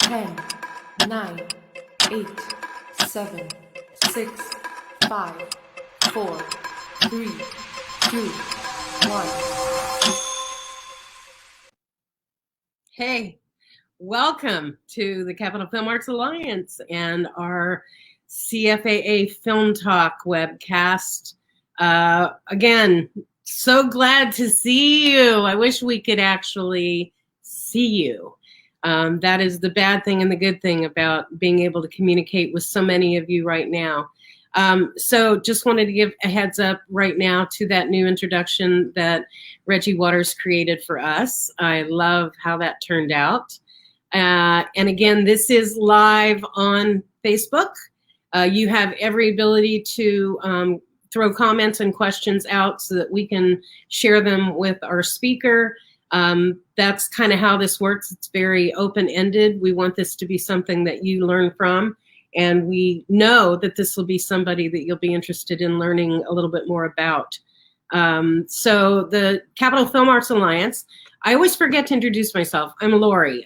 10, 9, 8, 7, 6, 5, 4, 3, 2, 1. Hey, welcome to the Capital Film Arts Alliance and our CFAA Film Talk webcast. Again, so glad to see you. I wish we could actually see you. That is the bad thing and the good thing about being able to communicate with so many of you right now. So just wanted to give a heads up right now to that new introduction that Reggie Waters created for us. I love how that turned out. And again, this is live on Facebook. You have every ability to throw comments and questions out so that we can share them with our speaker. That's kind of how this works. It's very open-ended. We want this to be something that you learn from. And we know that this will be somebody that you'll be interested in learning a little bit more about. So the Capital Film Arts Alliance, I always forget to introduce myself. I'm Lori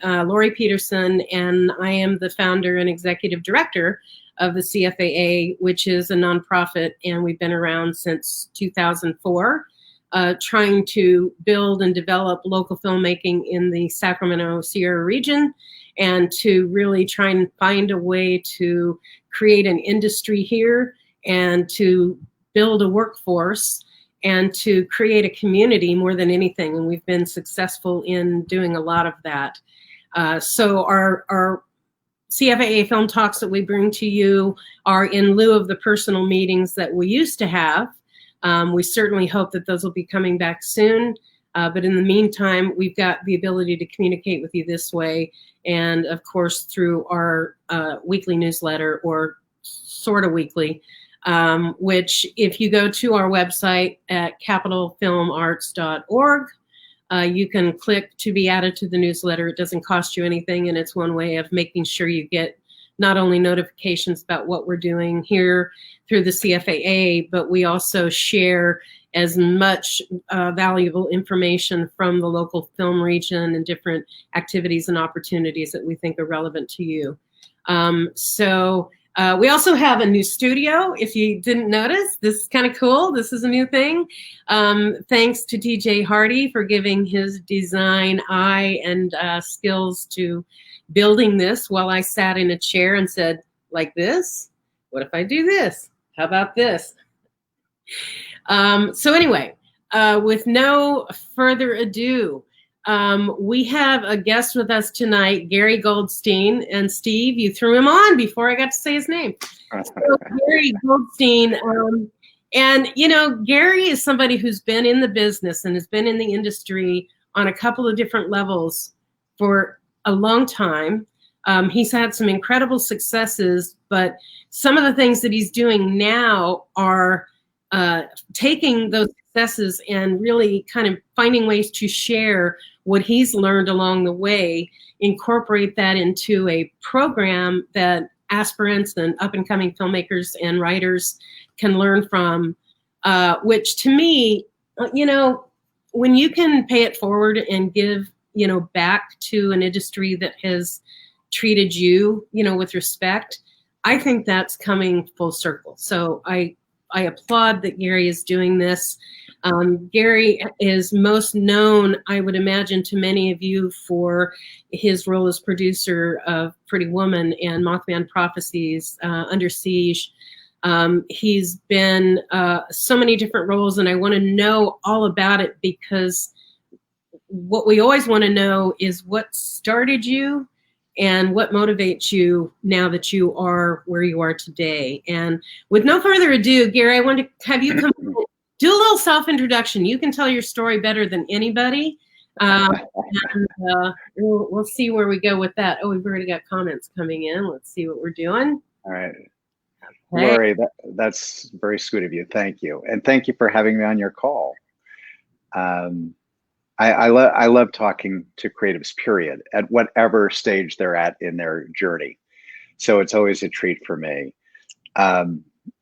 Peterson, and I am the founder and executive director of the CFAA, which is a nonprofit, and we've been around since 2004, trying to build and develop local filmmaking in the Sacramento Sierra region, and to really try and find a way to create an industry here and to build a workforce and to create a community more than anything. And we've been successful in doing a lot of that. So our CFAA film talks that we bring to you are in lieu of the personal meetings that we used to have. We certainly hope that those will be coming back soon. But in the meantime, we've got the ability to communicate with you this way. And of course, through our weekly newsletter, or sort of weekly, which if you go to our website at capitalfilmarts.org, you can click to be added to the newsletter. It doesn't cost you anything, and it's one way of making sure you get not only notifications about what we're doing here through the CFAA, but we also share as much valuable information from the local film region and different activities and opportunities that we think are relevant to you. We also have a new studio. If you didn't notice, this is kind of cool. This is a new thing. Thanks to DJ Hardy for giving his design eye and skills to building this while I sat in a chair and said, like this? What if I do this? How about this? So anyway, with no further ado, we have a guest with us tonight, Gary Goldstein. And Steve, you threw him on before I got to say his name. So Gary Goldstein. And, you know, Gary is somebody who's been in the business and has been in the industry on a couple of different levels for a long time. He's had some incredible successes, but some of the things that he's doing now are taking those successes and really kind of finding ways to share what he's learned along the way, incorporate that into a program that aspirants and up-and-coming filmmakers and writers can learn from, which to me, you know, when you can pay it forward and give, you know, back to an industry that has treated you, you know, with respect, I think that's coming full circle. So I applaud that Gary is doing this. Gary is most known, I would imagine, to many of you for his role as producer of Pretty Woman and Mothman Prophecies, Under Siege. He's been so many different roles, and I want to know all about it, because what we always want to know is what started you and what motivates you now that you are where you are today. And with no further ado, Gary, I want to have you come do a little self-introduction. You can tell your story better than anybody. We'll see where we go with that. Oh, we've already got comments coming in. Let's see what we're doing. All right. Okay. Lori, that's very sweet of you. Thank you. And thank you for having me on your call. I love talking to creatives, period, at whatever stage they're at in their journey. So it's always a treat for me.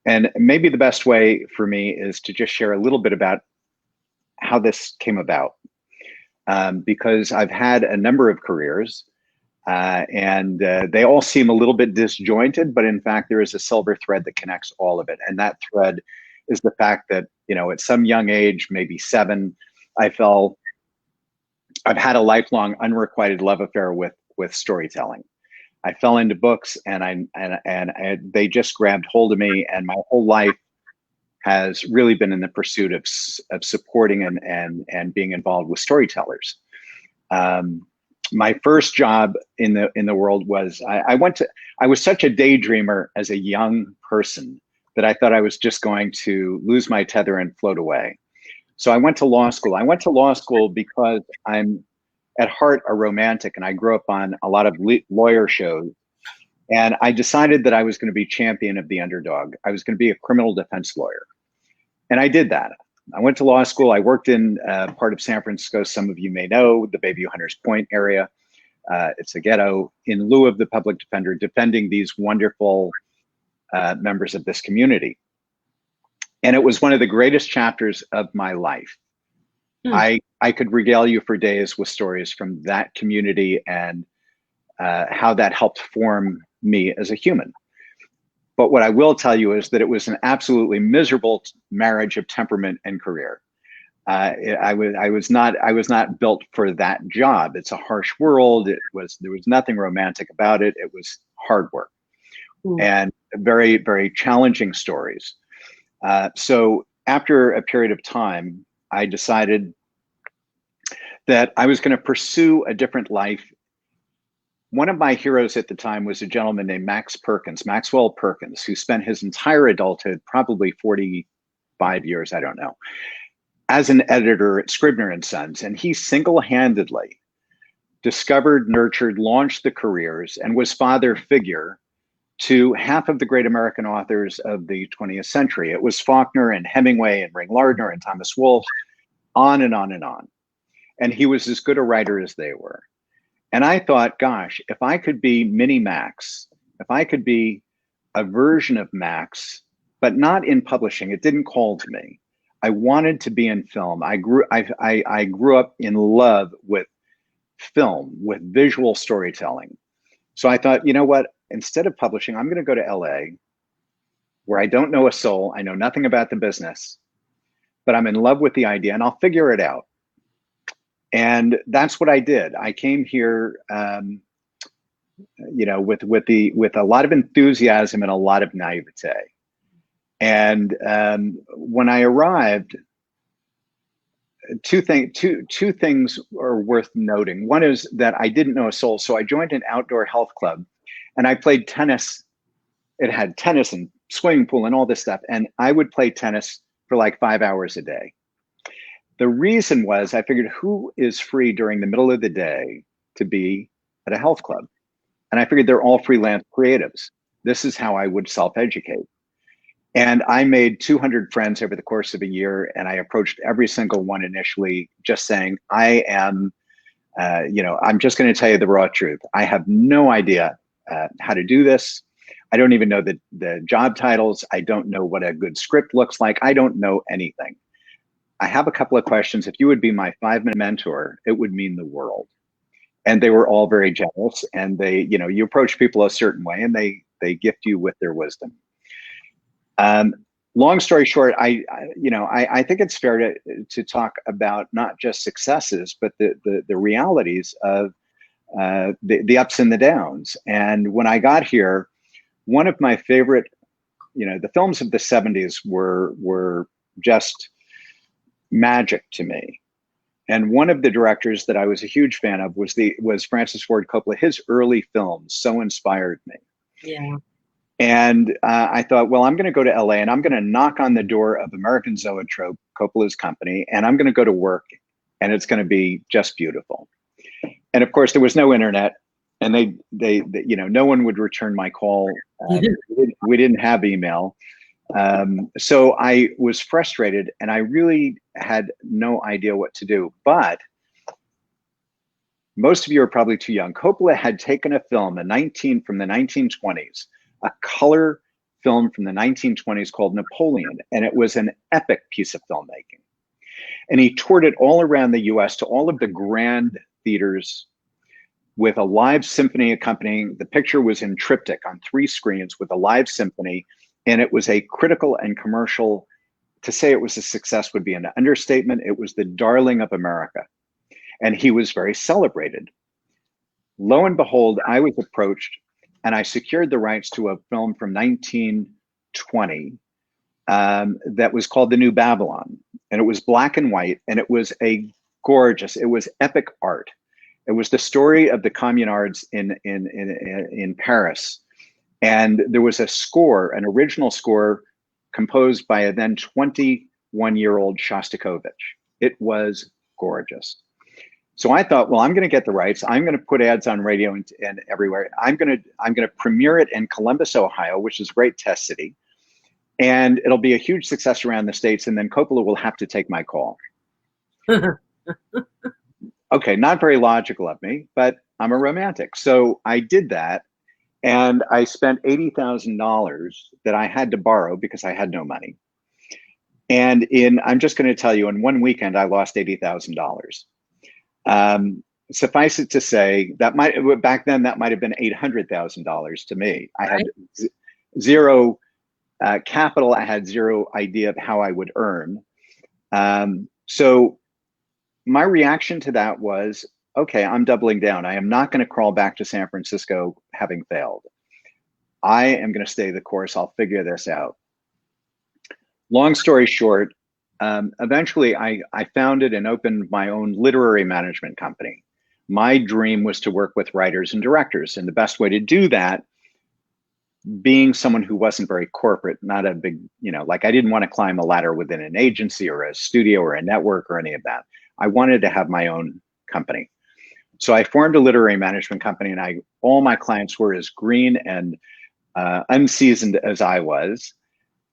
And maybe the best way for me is to just share a little bit about how this came about. Because I've had a number of careers. and they all seem a little bit disjointed, but in fact, there is a silver thread that connects all of it. And that thread is the fact that, at some young age, maybe 7, I've had a lifelong unrequited love affair with storytelling. I fell into books, and they just grabbed hold of me, and my whole life has really been in the pursuit of supporting and being involved with storytellers. My first job in the world was I was such a daydreamer as a young person that I thought I was just going to lose my tether and float away. So I went to law school. I went to law school because I'm at heart a romantic, and I grew up on a lot of lawyer shows. And I decided that I was going to be champion of the underdog. I was going to be a criminal defense lawyer. And I did that. I went to law school. I worked in part of San Francisco, some of you may know, the Bayview Hunters Point area. It's a ghetto, in lieu of the public defender, defending these wonderful members of this community. And it was one of the greatest chapters of my life. I could regale you for days with stories from that community and how that helped form me as a human. But what I will tell you is that it was an absolutely miserable marriage of temperament and career. I was not built for that job. It's a harsh world. There was nothing romantic about it. It was hard work and very, very challenging stories. So after a period of time, I decided that I was going to pursue a different life. One of my heroes at the time was a gentleman named Maxwell Perkins, who spent his entire adulthood, probably 45 years, I don't know, as an editor at Scribner and Sons. And he single-handedly discovered, nurtured, launched the careers, and was father figure to half of the great American authors of the 20th century. It was Faulkner and Hemingway and Ring Lardner and Thomas Wolfe, on and on and on. And he was as good a writer as they were. And I thought, gosh, if I could be mini Max, if I could be a version of Max, but not in publishing, it didn't call to me. I wanted to be in film. I grew up in love with film, with visual storytelling. So I thought, you know what? Instead of publishing, I'm going to go to LA, where I don't know a soul. I know nothing about the business, but I'm in love with the idea, and I'll figure it out. And that's what I did. I came here, with a lot of enthusiasm and a lot of naivete. And when I arrived, two things are worth noting. One is that I didn't know a soul, so I joined an outdoor health club, and I played tennis. It had tennis and swimming pool and all this stuff, and I would play tennis for like 5 hours a day. The reason was I figured, who is free during the middle of the day to be at a health club? And I figured they're all freelance creatives. This is how I would self-educate. And I made 200 friends over the course of a year, and I approached every single one initially just saying, I'm just going to tell you the raw truth. I have no idea how to do this. I don't even know the job titles. I don't know what a good script looks like. I don't know anything. I have a couple of questions. If you would be my 5-minute mentor, it would mean the world. And they were all very generous. And they, you approach people a certain way, and they gift you with their wisdom. Long story short, I think it's fair to talk about not just successes, but the realities of the ups and the downs. And when I got here, one of my favorite, the films of the 70s were just magic to me. And one of the directors that I was a huge fan of was Francis Ford Coppola. His early films so inspired me. Yeah. And I thought, well, I'm going to go to LA, and I'm going to knock on the door of American Zoetrope, Coppola's company, and I'm going to go to work, and it's going to be just beautiful. And of course, there was no internet, and they no one would return my call. We didn't have email. So I was frustrated, and I really had no idea what to do. But most of you are probably too young. Coppola had taken a film, from the 1920s, a color film from the 1920s called Napoleon, and it was an epic piece of filmmaking. And he toured it all around the US to all of the grand theaters with a live symphony accompanying. The picture was in triptych on 3 screens with a live symphony, and it was a critical and commercial. To say it was a success would be an understatement. It was the darling of America, and he was very celebrated. Lo and behold, I was approached, and I secured the rights to a film from 1920 that was called The New Babylon, and it was black and white, and it was it was epic art. It was the story of the communards in Paris, and there was a score, an original score, composed by a then 21-year-old Shostakovich. It was gorgeous. So I thought, well, I'm going to get the rights. I'm going to put ads on radio and everywhere. I'm going to premiere it in Columbus, Ohio, which is a great test city, and it'll be a huge success around the States. And then Coppola will have to take my call. Okay, not very logical of me, but I'm a romantic. So I did that, and I spent $80,000 that I had to borrow because I had no money. And I'm just going to tell you, in one weekend, I lost $80,000. Suffice it to say, back then that might have been $800,000 to me. I had zero capital. I had zero idea of how I would earn. So my reaction to that was, okay, I'm doubling down. I am not going to crawl back to San Francisco having failed. I am going to stay the course. I'll figure this out. Long story short, eventually I founded and opened my own literary management company. My dream was to work with writers and directors. And the best way to do that, being someone who wasn't very corporate, not a big, like I didn't want to climb a ladder within an agency or a studio or a network or any of that. I wanted to have my own company. So I formed a literary management company, and all my clients were as green and unseasoned as I was.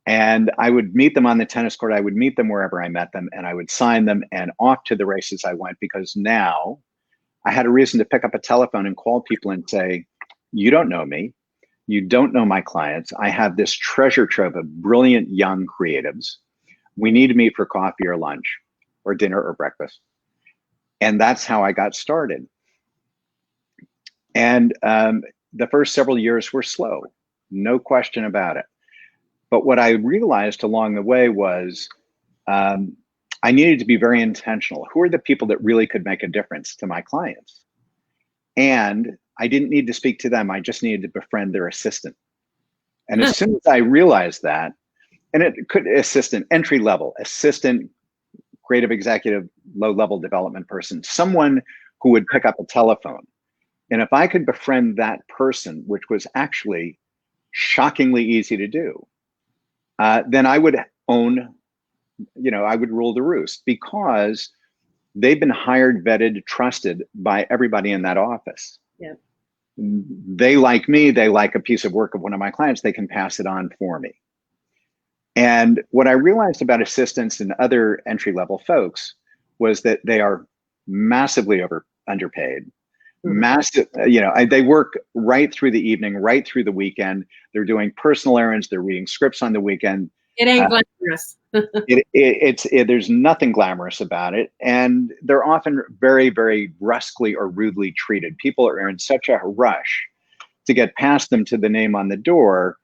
And I would meet them on the tennis court. I would meet them wherever I met them, and I would sign them, and off to the races I went, because now I had a reason to pick up a telephone and call people and say, you don't know me. You don't know my clients. I have this treasure trove of brilliant young creatives. We need to meet for coffee or lunch or dinner or breakfast. And that's how I got started. And the first several years were slow, no question about it. But what I realized along the way was I needed to be very intentional. Who are the people that really could make a difference to my clients? And I didn't need to speak to them. I just needed to befriend their assistant. And as soon as I realized that, and it could assistant, entry level, assistant, creative executive, low level development person, someone who would pick up a telephone. And if I could befriend that person, which was actually shockingly easy to do, then I would own, I would rule the roost, because they've been hired, vetted, trusted by everybody in that office. Yeah. They like me, they like a piece of work of one of my clients, they can pass it on for me. And what I realized about assistants and other entry-level folks was that they are massively underpaid. Massive, they work right through the evening, right through the weekend. They're doing personal errands, they're reading scripts on the weekend. It ain't glamorous. There's nothing glamorous about it. And they're often very, very brusquely or rudely treated. People are in such a rush to get past them to the name on the door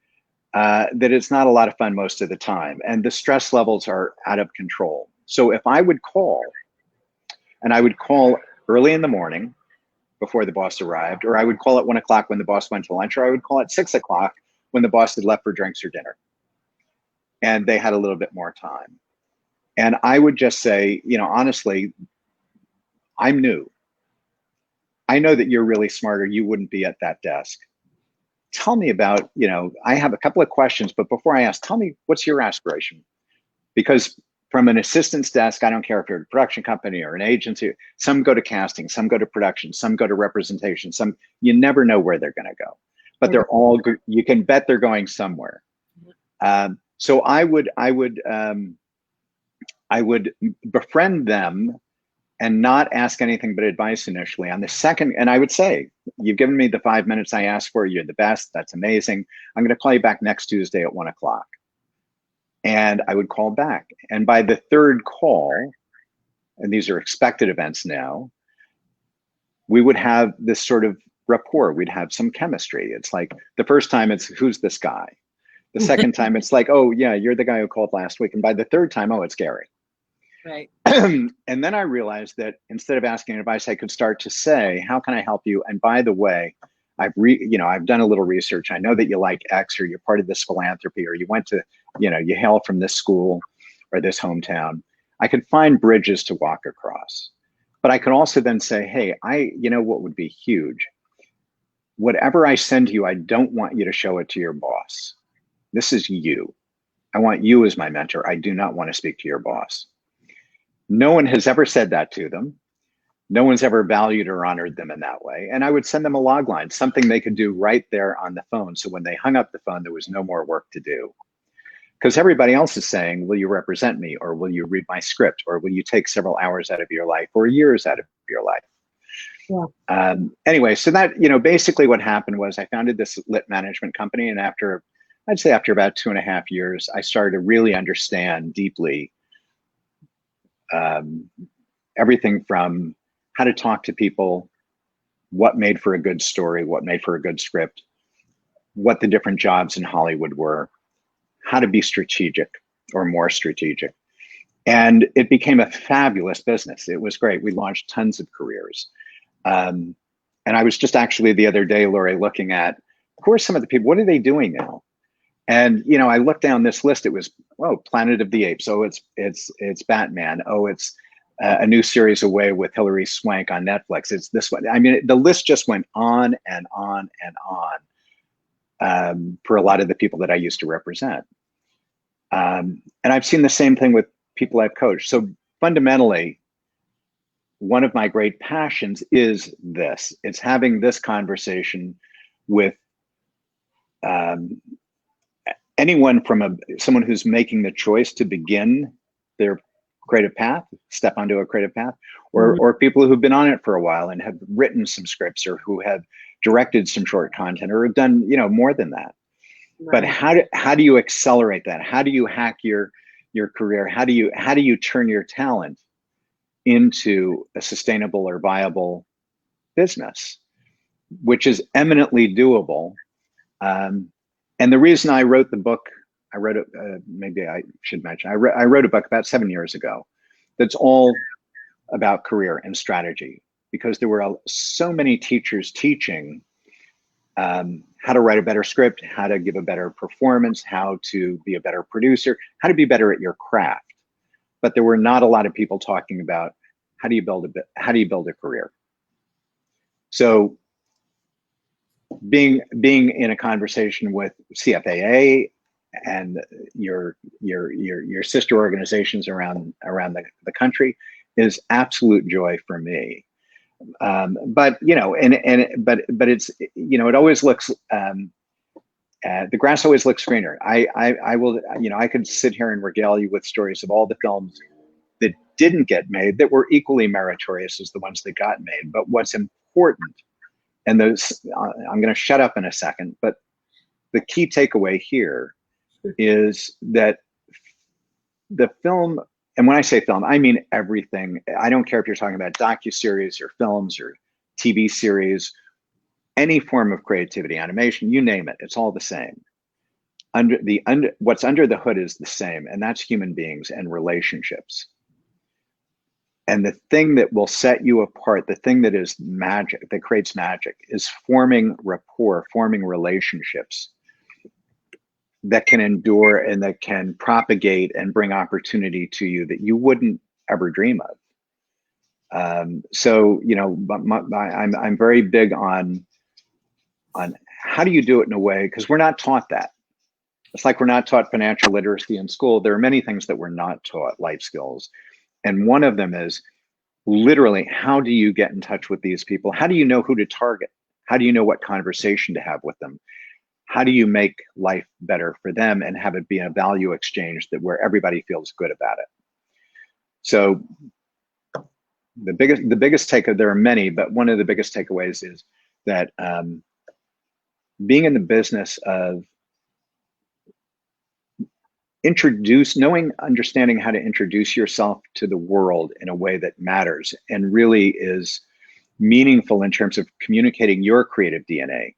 that it's not a lot of fun most of the time. And the stress levels are out of control. So if I would call, and I would call early in the morning before the boss arrived, or I would call at 1 o'clock when the boss went to lunch, or I would call at 6 o'clock when the boss had left for drinks or dinner, and they had a little bit more time. And I would just say, honestly, I'm new. I know that you're really smart, or you wouldn't be at that desk. Tell me about, I have a couple of questions, but before I ask, tell me, what's your aspiration? Because from an assistant's desk, I don't care if you're a production company or an agency, some go to casting, some go to production, some go to representation, you never know where they're going to go, but they're all good. You can bet they're going somewhere. So I would befriend them and not ask anything but advice initially. On the second, and I would say, you've given me the 5 minutes I asked for, you're the best, that's amazing. I'm going to call you back next Tuesday at 1 o'clock. And I would call back. And by the third call, and these are expected events now, we would have this sort of rapport. We'd have some chemistry. It's like the first time it's, who's this guy? The second time it's like, oh yeah, you're the guy who called last week. And by the third time, oh, it's Gary. Right. And then I realized that instead of asking advice, I could start to say, how can I help you? And by the way, I've done a little research. I know that you like X, or you're part of this philanthropy, or you went to, you hail from this school or this hometown. I could find bridges to walk across. But I could also then say, hey, what would be huge? Whatever I send you, I don't want you to show it to your boss. This is you. I want you as my mentor. I do not want to speak to your boss. No one has ever said that to them. No one's ever valued or honored them in that way. And I would send them a log line, something they could do right there on the phone. So when they hung up the phone, there was no more work to do. Because everybody else is saying, will you represent me? Or will you read my script? Or will you take several hours out of your life or years out of your life? Yeah. Anyway, so that, basically what happened was I founded this lit management company. And I'd say after about 2.5 years, I started to really understand deeply everything from how to talk to people, what made for a good story, what made for a good script, what the different jobs in Hollywood were, how to be strategic or more strategic. And it became a fabulous business. It was great. We launched tons of careers. And I was just actually the other day, Lori, looking at who are some of the people, what are they doing now? And, I looked down this list. It was, Planet of the Apes. Oh, it's Batman. Oh, it's a new series away with Hilary Swank on Netflix. It's this one. I mean, the list just went on and on and on for a lot of the people that I used to represent. And I've seen the same thing with people I've coached. So fundamentally, one of my great passions is this. It's having this conversation with anyone from someone who's making the choice to begin their creative path, step onto a creative path, or people who've been on it for a while and have written some scripts, or who have directed some short content, or have done, more than that. Right. But how do you accelerate that? How do you hack your career? How do you turn your talent into a sustainable or viable business, which is eminently doable? And the reason I wrote the book, maybe I should mention, I wrote a book about 7 years ago that's all about career and strategy, because there were so many teachers teaching how to write a better script, how to give a better performance, how to be a better producer, how to be better at your craft. But there were not a lot of people talking about how do you build a career. So being in a conversation with CFAA and your sister organizations around the country is absolute joy for me. But it's, it always looks, the grass always looks greener. I will, I could sit here and regale you with stories of all the films that didn't get made that were equally meritorious as the ones that got made. But what's important, and those, I'm going to shut up in a second, but the key takeaway here is that the film, and when I say film, I mean everything. I don't care if you're talking about docuseries or films or TV series, any form of creativity, animation, you name it, it's all the same. What's under the hood is the same, and that's human beings and relationships. And the thing that will set you apart, the thing that is magic, that creates magic, is forming rapport, forming relationships that can endure and that can propagate and bring opportunity to you that you wouldn't ever dream of. So, I'm very big on how do you do it in a way, because we're not taught that. It's like we're not taught financial literacy in school. There are many things that we're not taught, life skills. And one of them is literally, how do you get in touch with these people? How do you know who to target? How do you know what conversation to have with them? How do you make life better for them and have it be a value exchange where everybody feels good about it? So the biggest takeaway, there are many, but one of the biggest takeaways is that being in the business of understanding how to introduce yourself to the world in a way that matters and really is meaningful in terms of communicating your creative DNA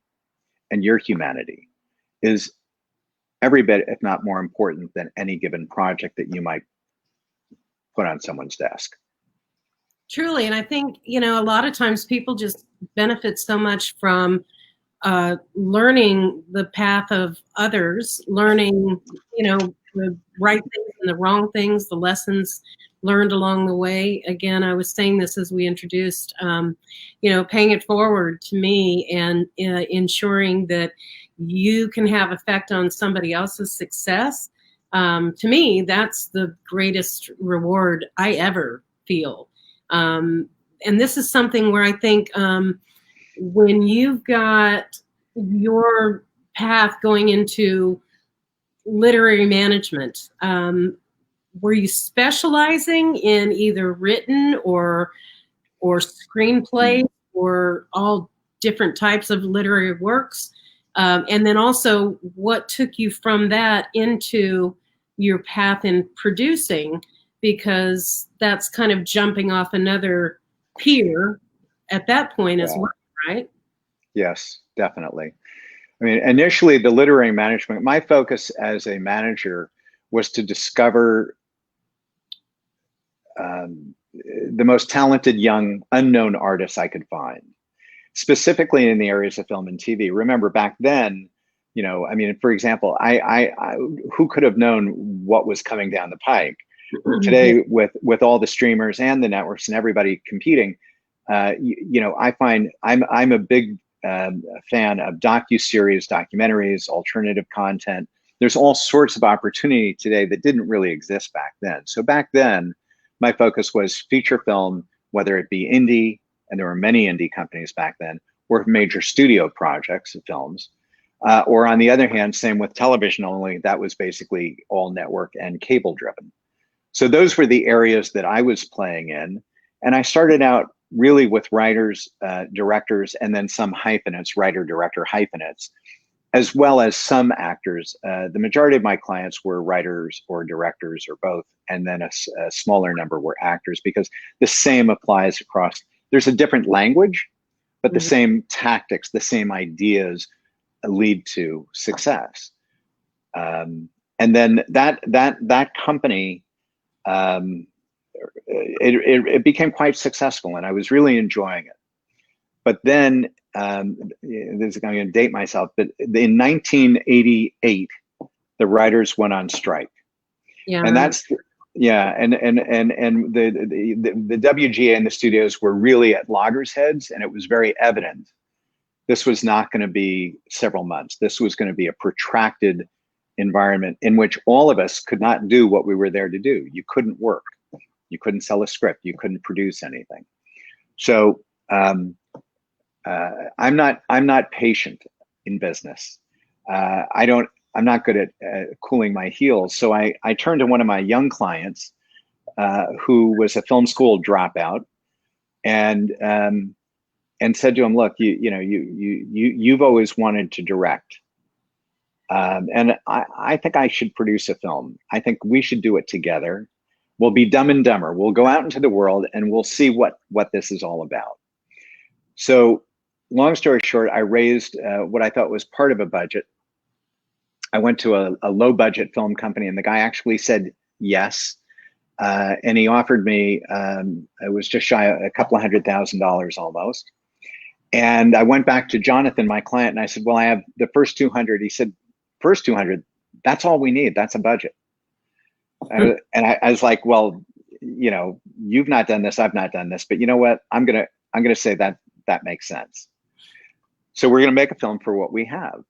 and your humanity is every bit, if not more important than any given project that you might put on someone's desk. Truly. And I think, a lot of times people just benefit so much from learning the path of others, learning, the right things and the wrong things, the lessons learned along the way. Again, I was saying this as we introduced, paying it forward to me and ensuring that you can have effect on somebody else's success. To me, that's the greatest reward I ever feel. And this is something where I think when you've got your path going into literary management, were you specializing in either written or screenplay or all different types of literary works? And then also, what took you from that into your path in producing? Because that's kind of jumping off another peer at that point as well, right? Yes, definitely. I mean, initially, the literary management, my focus as a manager was to discover the most talented young unknown artists I could find, specifically in the areas of film and TV. Remember, back then, for example, I who could have known what was coming down the pike? Today, with all the streamers and the networks and everybody competing, I find I'm a big fan of docuseries, documentaries, alternative content. There's all sorts of opportunity today that didn't really exist back then. So back then, my focus was feature film, whether it be indie, and there were many indie companies back then, or major studio projects of films. Or on the other hand, same with television only, that was basically all network and cable driven. So those were the areas that I was playing in. And I started out really with writers, directors, and then some hyphenates, writer, director, hyphenates, as well as some actors. The majority of my clients were writers or directors or both, and then a smaller number were actors, because the same applies across. There's a different language, but the same tactics, the same ideas lead to success. And then that company, it became quite successful, and I was really enjoying it. But then, this is going to date myself, but in 1988, the writers went on strike. Yeah. And that's, and the WGA and the studios were really at loggerheads, and it was very evident this was not going to be several months. This was going to be a protracted environment in which all of us could not do what we were there to do. You couldn't work. You couldn't sell a script. You couldn't produce anything. So I'm not patient in business. I'm not good at cooling my heels. So I turned to one of my young clients who was a film school dropout, and said to him, "Look, you've always wanted to direct, and I think I should produce a film. I think we should do it together. We'll be Dumb and Dumber. We'll go out into the world and we'll see what this is all about." So, long story short, I raised what I thought was part of a budget. I went to a low budget film company, and the guy actually said yes. And he offered me, it was just shy of a couple of $100,000 almost. And I went back to Jonathan, my client, and I said, "Well, I have the first 200. He said, "First 200, that's all we need. That's a budget." And I was like, "Well, you've not done this, I've not done this, but you know what? I'm gonna say that makes sense. So we're gonna make a film for what we have."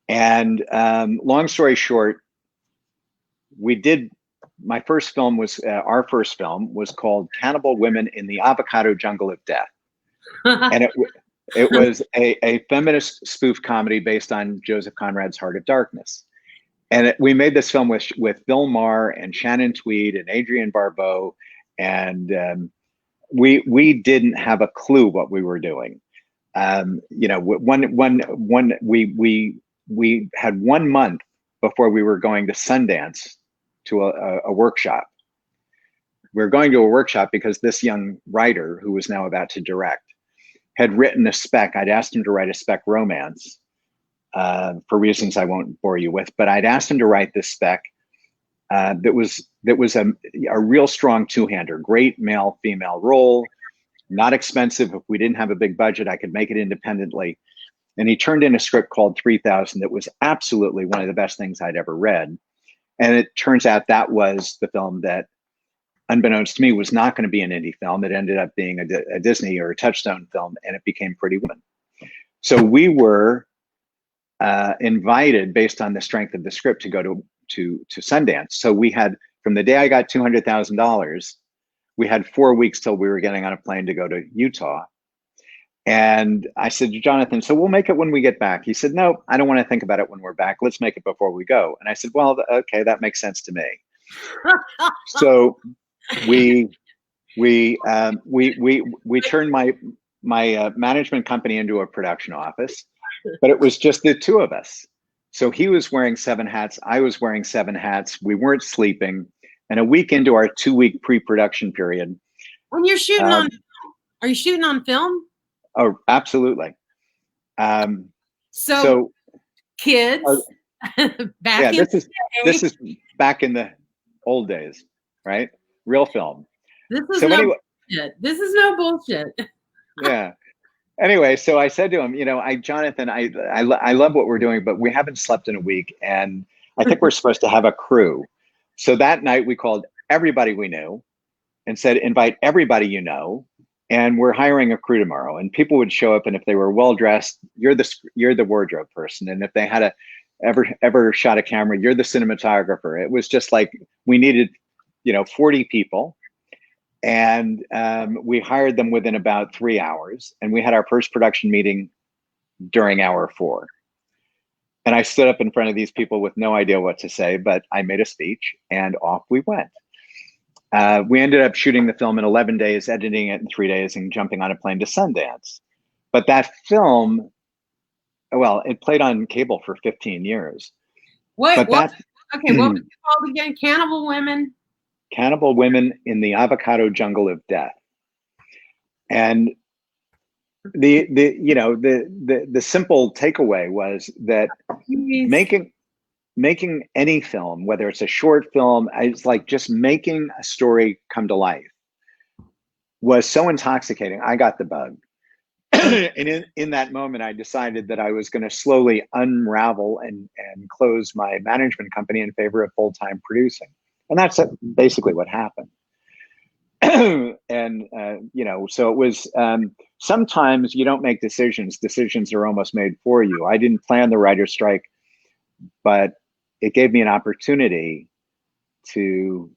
And long story short, we did. My first film was our first film was called "Cannibal Women in the Avocado Jungle of Death," and it was a feminist spoof comedy based on Joseph Conrad's Heart of Darkness. And we made this film with Bill Maher and Shannon Tweed and Adrienne Barbeau, and we didn't have a clue what we were doing. We had 1 month before we were going to Sundance to a workshop. We were going to a workshop because this young writer who was now about to direct had written a spec. I'd asked him to write a spec romance for reasons I won't bore you with, but I'd asked him to write this spec that was a real strong two-hander, great male-female role, not expensive. If we didn't have a big budget, I could make it independently. And he turned in a script called 3000 that was absolutely one of the best things I'd ever read. And it turns out that was the film that, unbeknownst to me, was not going to be an indie film. It ended up being a Disney or a Touchstone film, and it became Pretty Woman. So we were invited, based on the strength of the script, to go to Sundance. So we had, from the day I got $200,000, we had 4 weeks till we were getting on a plane to go to Utah. And I said to Jonathan, so we'll make it when we get back. He said, no, I don't want to think about it when we're back. Let's make it before we go. And I said, well, okay, that makes sense to me. So we turned my management company into a production office, but it was just the two of us. So he was wearing 7 hats. I was wearing 7 hats. We weren't sleeping. And a week into our 2-week pre-production period. When you're shooting are you shooting on film? Oh, absolutely. So kids, back in this is back in the old days, right? Real film. This is bullshit. This is no bullshit. Yeah. Anyway, so I said to him, Jonathan, I love what we're doing, but we haven't slept in a week, and I think we're supposed to have a crew. So that night we called everybody we knew and said, invite everybody you know, and we're hiring a crew tomorrow. And people would show up, and if they were well dressed, you're the wardrobe person, and if they had ever shot a camera, you're the cinematographer. It was just like we needed 40 people, and we hired them within about 3 hours, and we had our first production meeting during hour 4. And I stood up in front of these people with no idea what to say, but I made a speech, and off we went. We ended up shooting the film in 11 days, editing it in 3 days, and jumping on a plane to Sundance. But that film, well, it played on cable for 15 years. Wait, what? Okay, what was it called again? Cannibal Women? Cannibal Women in the Avocado Jungle of Death. And the simple takeaway was that making any film, whether it's a short film, it's like just making a story come to life, was so intoxicating. I got the bug. And in that moment, I decided that I was going to slowly unravel and close my management company in favor of full-time producing. And that's basically what happened. And, so it was, sometimes you don't make decisions. Decisions are almost made for you. I didn't plan the writer's strike, but it gave me an opportunity to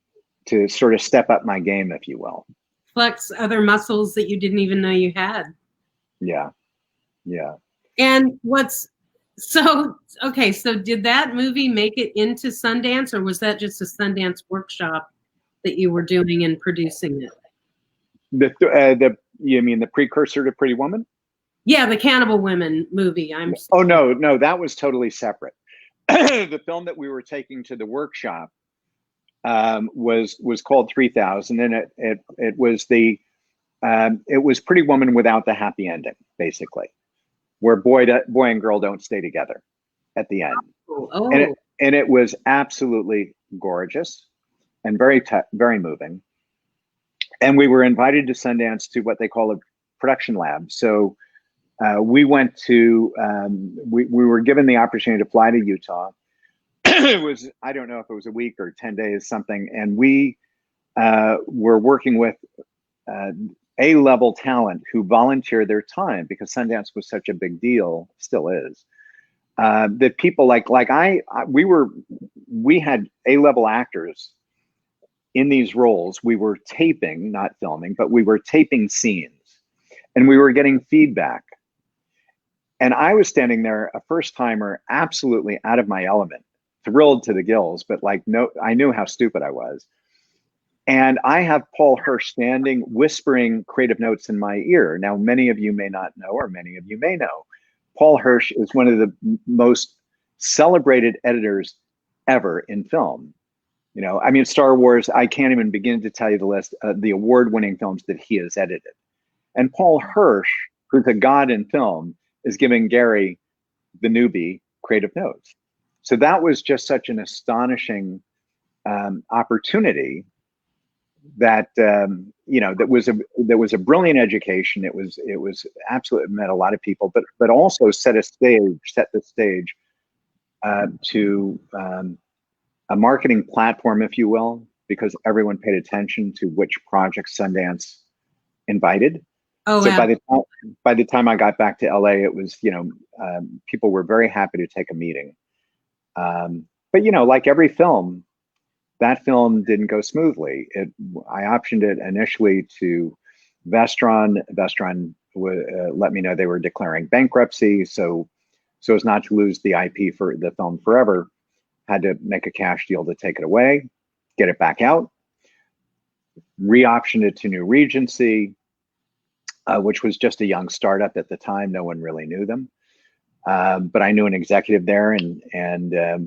sort of step up my game, if you will. Flex other muscles that you didn't even know you had. Yeah. Yeah. And so did that movie make it into Sundance, or was that just a Sundance workshop that you were doing and producing it? You mean the precursor to Pretty Woman? Yeah, the Cannibal Women movie. Oh, no, that was totally separate. The film that we were taking to the workshop was called 3000, and it was Pretty Woman without the happy ending, basically, where boy and girl don't stay together at the end. Oh. And it was absolutely gorgeous and very moving. And we were invited to Sundance to what they call a production lab. So we went to, we were given the opportunity to fly to Utah. It was, I don't know if it was a week or 10 days, something. And we were working with A-level talent who volunteered their time, because Sundance was such a big deal, still is. That people we had A-level actors in these roles. We were taping, not filming, but we were taping scenes, and we were getting feedback. And I was standing there, a first timer, absolutely out of my element, thrilled to the gills, but I knew how stupid I was. And I have Paul Hirsch standing, whispering creative notes in my ear. Now, many of you may not know, or many of you may know, Paul Hirsch is one of the most celebrated editors ever in film. Star Wars, I can't even begin to tell you the list of the award-winning films that he has edited. And Paul Hirsch who's a god in film, is giving Gary, the newbie, creative notes. So that was just such an astonishing opportunity that that was a brilliant education. It was absolutely met a lot of people, but also set the stage to a marketing platform, if you will, because everyone paid attention to which projects Sundance invited. Oh, so wow. by the time I got back to LA, it was people were very happy to take a meeting. But like every film, that film didn't go smoothly. I optioned it initially to Vestron. Vestron let me know they were declaring bankruptcy, so as not to lose the IP for the film forever, had to make a cash deal to take it away, get it back out, re-optioned it to New Regency, which was just a young startup at the time. No one really knew them. But I knew an executive there,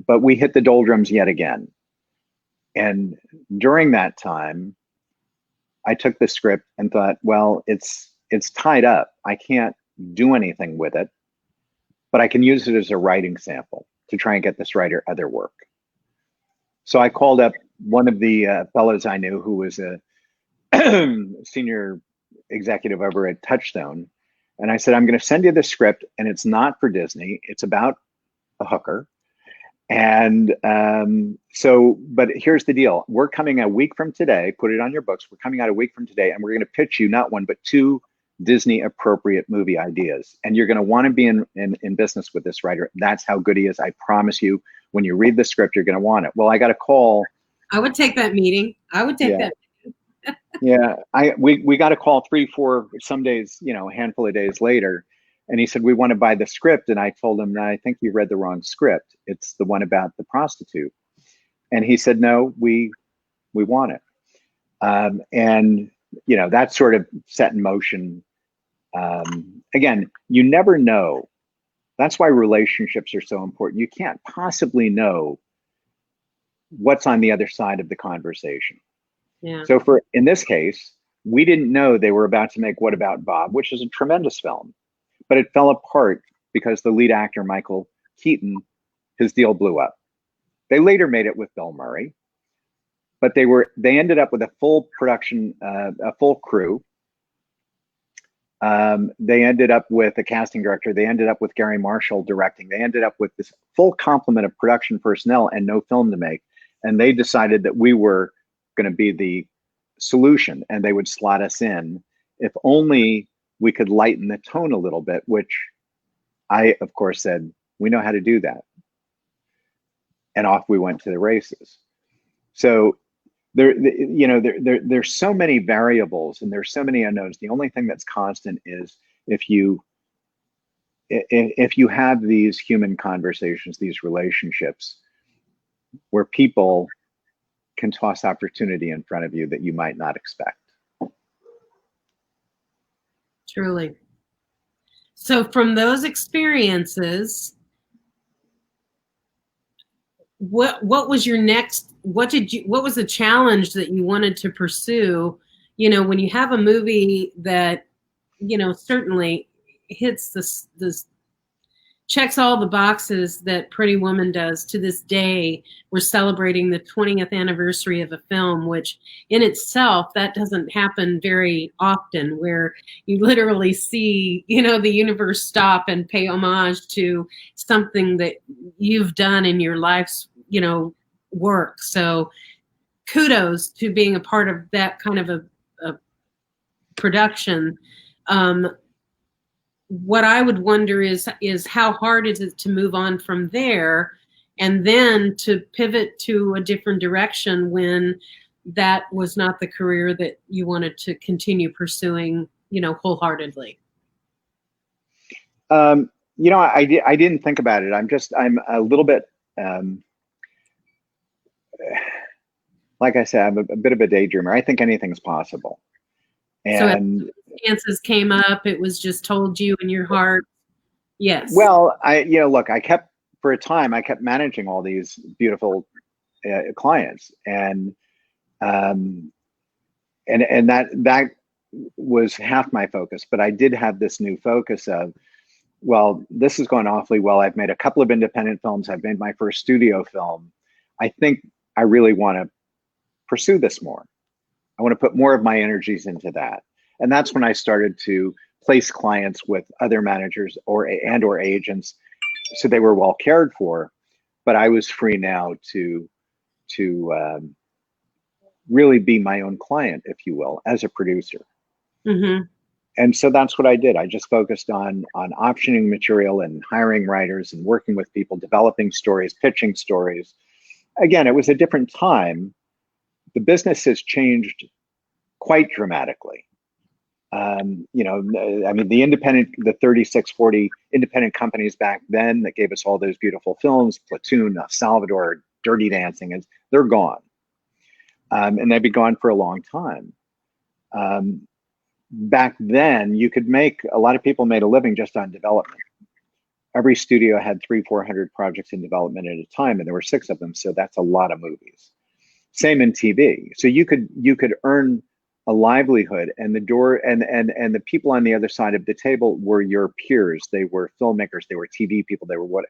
but we hit the doldrums yet again. And during that time, I took the script and thought, well, it's tied up. I can't do anything with it, but I can use it as a writing sample to try and get this writer other work. So I called up one of the fellows I knew who was a senior executive over at Touchstone. And I said, I'm going to send you the script, and it's not for Disney. It's about a hooker. And but here's the deal. We're coming a week from today. Put it on your books. We're coming out a week from today, and we're going to pitch you not one, but two Disney appropriate movie ideas. And you're going to want to be in business with this writer. That's how good he is. I promise you, when you read the script, you're going to want it. Well, I got a call. I would take that meeting. I would take that. Yeah, we got a call 3-4 some days, a handful of days later, and he said, we want to buy the script. And I told him, I think you read the wrong script. It's the one about the prostitute. And he said, no, we want it. And that sort of set in motion. Again, you never know. That's why relationships are so important. You can't possibly know what's on the other side of the conversation. Yeah. So in this case, we didn't know they were about to make What About Bob, which is a tremendous film, but it fell apart because the lead actor, Michael Keaton, his deal blew up. They later made it with Bill Murray, but they ended up with a full production, a full crew. They ended up with a casting director. They ended up with Gary Marshall directing. They ended up with this full complement of production personnel and no film to make. And they decided that we were going to be the solution, and they would slot us in if only we could lighten the tone a little bit, which I, of course, said, we know how to do that. And off we went to the races. So there's so many variables and there's so many unknowns. The only thing that's constant is if you have these human conversations, these relationships where people can toss opportunity in front of you that you might not expect. Truly. So from those experiences, what was your next, what was the challenge that you wanted to pursue? When you have a movie that, certainly hits this checks all the boxes that Pretty Woman does. To this day, we're celebrating the 20th anniversary of a film, which in itself, that doesn't happen very often, where you literally see, the universe stop and pay homage to something that you've done in your life's, work. So kudos to being a part of that kind of a production. What I would wonder is how hard is it to move on from there and then to pivot to a different direction when that was not the career that you wanted to continue pursuing, wholeheartedly? I didn't think about it. I'm a little bit, like I said, I'm a bit of a daydreamer. I think anything's possible. And so chances came up, it was just told you in your heart. Yes. Well, look, I kept managing all these beautiful clients, and that was half my focus, but I did have this new focus of, well, this is going awfully well. I've made a couple of independent films. I've made my first studio film. I think I really want to pursue this more. I want to put more of my energies into that. And that's when I started to place clients with other managers or agents, so they were well cared for. But I was free now to really be my own client, if you will, as a producer. Mm-hmm. And so that's what I did. I just focused on optioning material and hiring writers and working with people, developing stories, pitching stories. Again, it was a different time. The business has changed quite dramatically. You know, I mean, the 36-40 independent companies back then that gave us all those beautiful films, Platoon, Salvador, Dirty Dancing, they're gone. And they've been gone for a long time. Back then, a lot of people made a living just on development. Every studio had 300-400 projects in development at a time, and there were 6 of them, so that's a lot of movies. Same in TV. So you could earn a livelihood, and the people on the other side of the table were your peers. They were filmmakers, they were TV people, they were what.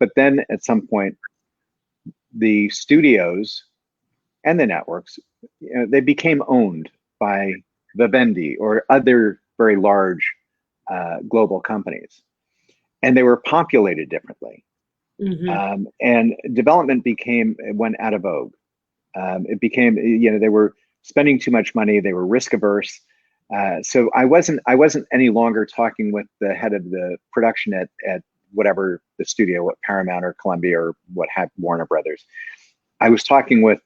But then at some point, the studios and the networks, you know, they became owned by Vivendi or other very large global companies, and they were populated differently. Mm-hmm. And development went out of vogue. It became, you know, they were spending too much money. They were risk averse. So I wasn't any longer talking with the head of the production at whatever the studio, what Paramount or Columbia or what have Warner Brothers. I was talking with,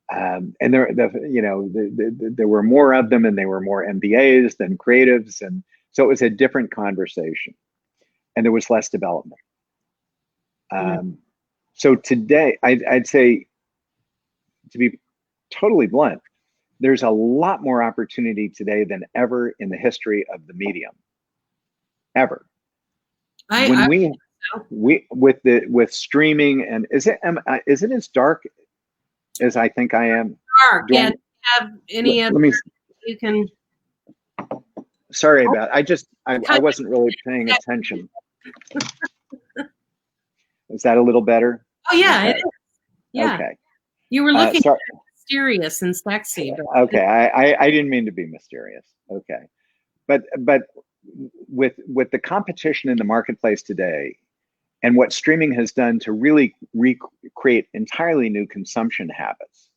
and there were more of them, and they were more MBAs than creatives, and so it was a different conversation, and there was less development. So today, I'd say, to be totally blunt, there's a lot more opportunity today than ever in the history of the medium, ever. With streaming, and is it as dark as I think I am? Dark. Yeah. Have any other? You can. Sorry about. I wasn't really paying attention. Is that a little better? Oh yeah, okay. It is. Yeah. Okay. You were looking mysterious and sexy. But okay, I didn't mean to be mysterious. Okay, but with the competition in the marketplace today, and what streaming has done to really recreate entirely new consumption habits,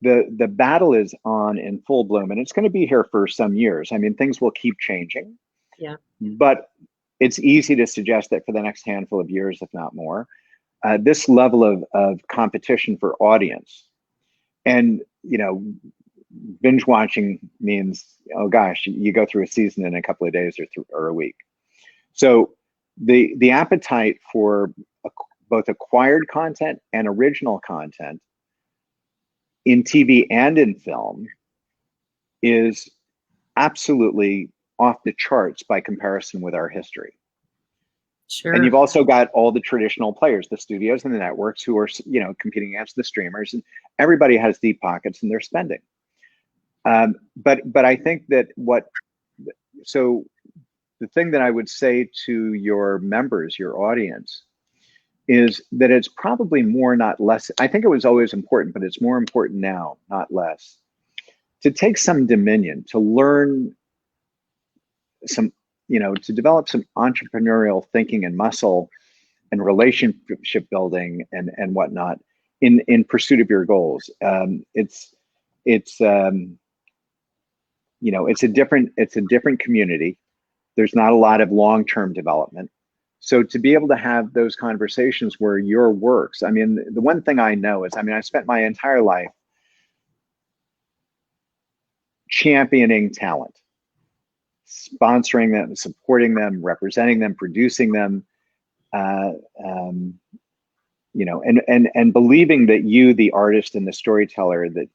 the battle is on in full bloom, and it's going to be here for some years. I mean, things will keep changing. Yeah. But it's easy to suggest that for the next handful of years, if not more, this level of competition for audience, and you know, binge watching means, oh gosh, you go through a season in a couple of days or a week. So the appetite for both acquired content and original content in TV and in film is absolutely off the charts by comparison with our history. Sure. And you've also got all the traditional players, the studios and the networks, who are, you know, competing against the streamers, and everybody has deep pockets and they're spending. But I think that so the thing that I would say to your members, your audience, is that it's probably more, not less. I think it was always important, but it's more important now, not less, to take some dominion, to learn some, you know, to develop some entrepreneurial thinking and muscle and relationship building and whatnot in pursuit of your goals. It's you know, it's a different community. There's not a lot of long-term development. So to be able to have those conversations where your works, I mean, the one thing I know is, I mean, I spent my entire life championing talent, sponsoring them, supporting them, representing them, producing them, you know, and believing that you, the artist and the storyteller, that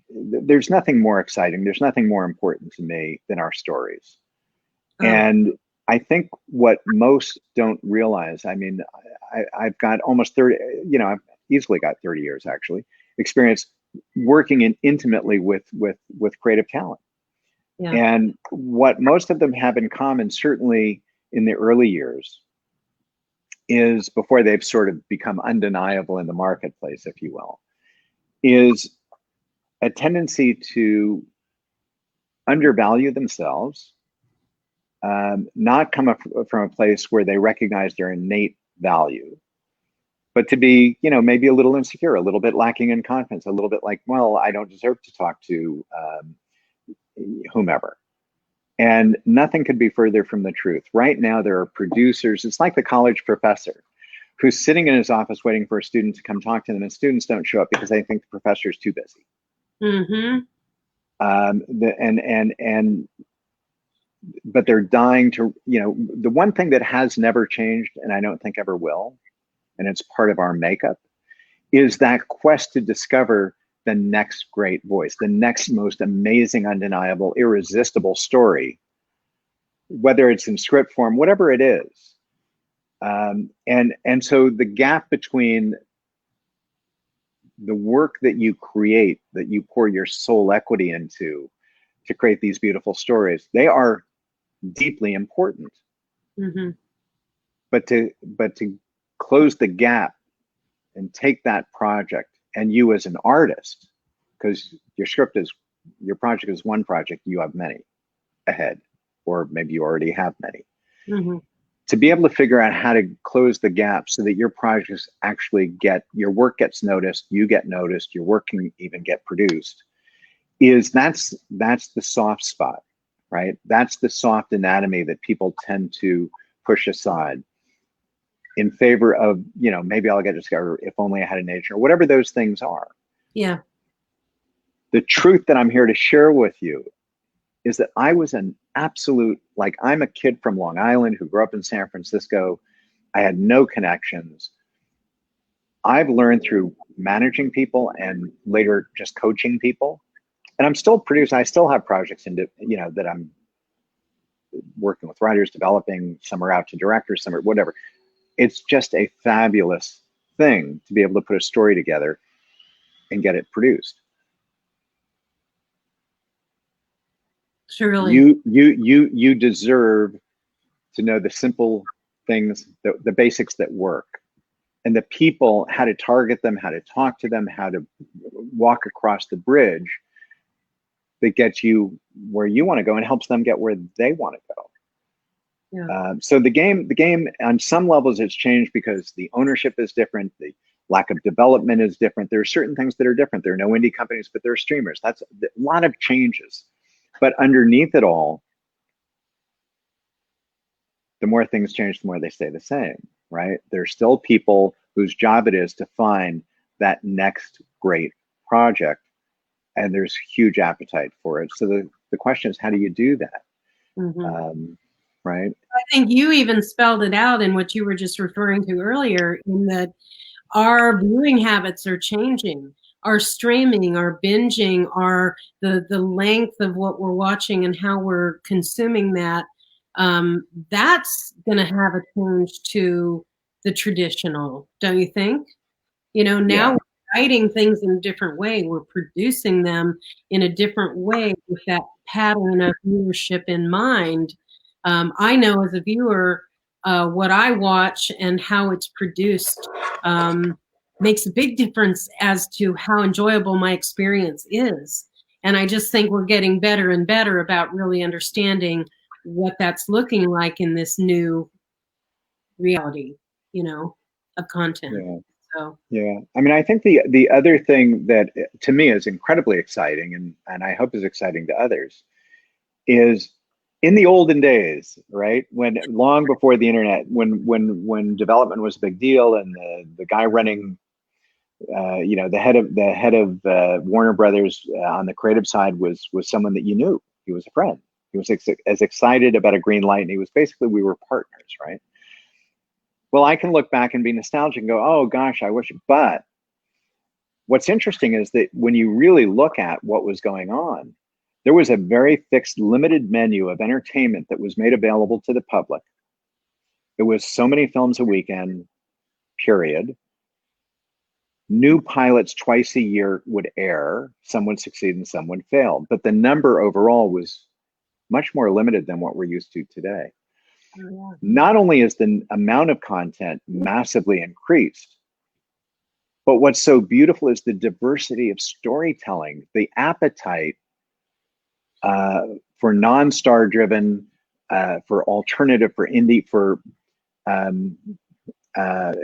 there's nothing more exciting, there's nothing more important to me than our stories. Oh. And I think what most don't realize, I mean, I've got almost 30, you know, I've easily got 30 years actually, experience working intimately with creative talent. Yeah. And what most of them have in common, certainly in the early years, is before they've sort of become undeniable in the marketplace, if you will, is a tendency to undervalue themselves, not come from a place where they recognize their innate value, but to be, maybe a little insecure, a little bit lacking in confidence, a little bit like, well, I don't deserve to talk to whomever. And nothing could be further from the truth. Right now, there are producers. It's like the college professor who's sitting in his office waiting for a student to come talk to them, and students don't show up because they think the professor is too busy. Mm-hmm. But they're dying to, the one thing that has never changed, and I don't think ever will, and it's part of our makeup, is that quest to discover the next great voice, the next most amazing, undeniable, irresistible story, whether it's in script form, whatever it is. And so the gap between the work that you create, that you pour your soul equity into to create these beautiful stories, they are deeply important. Mm-hmm. But to close the gap and take that project, and you as an artist, because your project is one project, you have many ahead, or maybe you already have many. Mm-hmm. To be able to figure out how to close the gap so that your projects actually your work gets noticed, you get noticed, your work can even get produced, that's the soft spot, right? That's the soft anatomy that people tend to push aside in favor of, maybe I'll get discovered, if only I had an agent, or whatever those things are. Yeah. The truth that I'm here to share with you is that I was an absolute, I'm a kid from Long Island who grew up in San Francisco. I had no connections. I've learned through managing people and later just coaching people. And I'm still producing. I still have projects that I'm working with writers, developing. Some are out to directors, some are whatever. It's just a fabulous thing to be able to put a story together and get it produced. Surely. You deserve to know the simple things, the basics that work, and the people, how to target them, how to talk to them, how to walk across the bridge that gets you where you want to go and helps them get where they want to go. Yeah. So the game on some levels has changed because the ownership is different, the lack of development is different. There are certain things that are different. There are no indie companies, but there are streamers. That's a lot of changes. But underneath it all, the more things change, the more they stay the same, right? There's still people whose job it is to find that next great project, and there's huge appetite for it. So the question is, how do you do that? Mm-hmm. Right? I think you even spelled it out in what you were just referring to earlier, in that our viewing habits are changing. Our streaming, our binging, the length of what we're watching and how we're consuming that, that's going to have a change to the traditional, don't you think? Now Yeah. we're writing things in a different way. We're producing them in a different way with that pattern of viewership in mind. I know as a viewer, what I watch and how it's produced makes a big difference as to how enjoyable my experience is. And I just think we're getting better and better about really understanding what that's looking like in this new reality, of content. Yeah. So Yeah. I mean, I think the other thing that to me is incredibly exciting, and I hope is exciting to others, is in the olden days, right? When long before the internet, when development was a big deal, and the guy running, the head of Warner Brothers on the creative side was someone that you knew. He was a friend. He was as excited about a green light, and he was basically, we were partners, right? Well, I can look back and be nostalgic and go, oh gosh, I wish. But what's interesting is that when you really look at what was going on, there was a very fixed, limited menu of entertainment that was made available to the public. It was so many films a weekend, period. New pilots twice a year would air. Some would succeed and some would fail. But the number overall was much more limited than what we're used to today. Oh, Not only is the amount of content massively increased, but what's so beautiful is the diversity of storytelling, the appetite for non-star driven, for alternative, for indie, um, uh,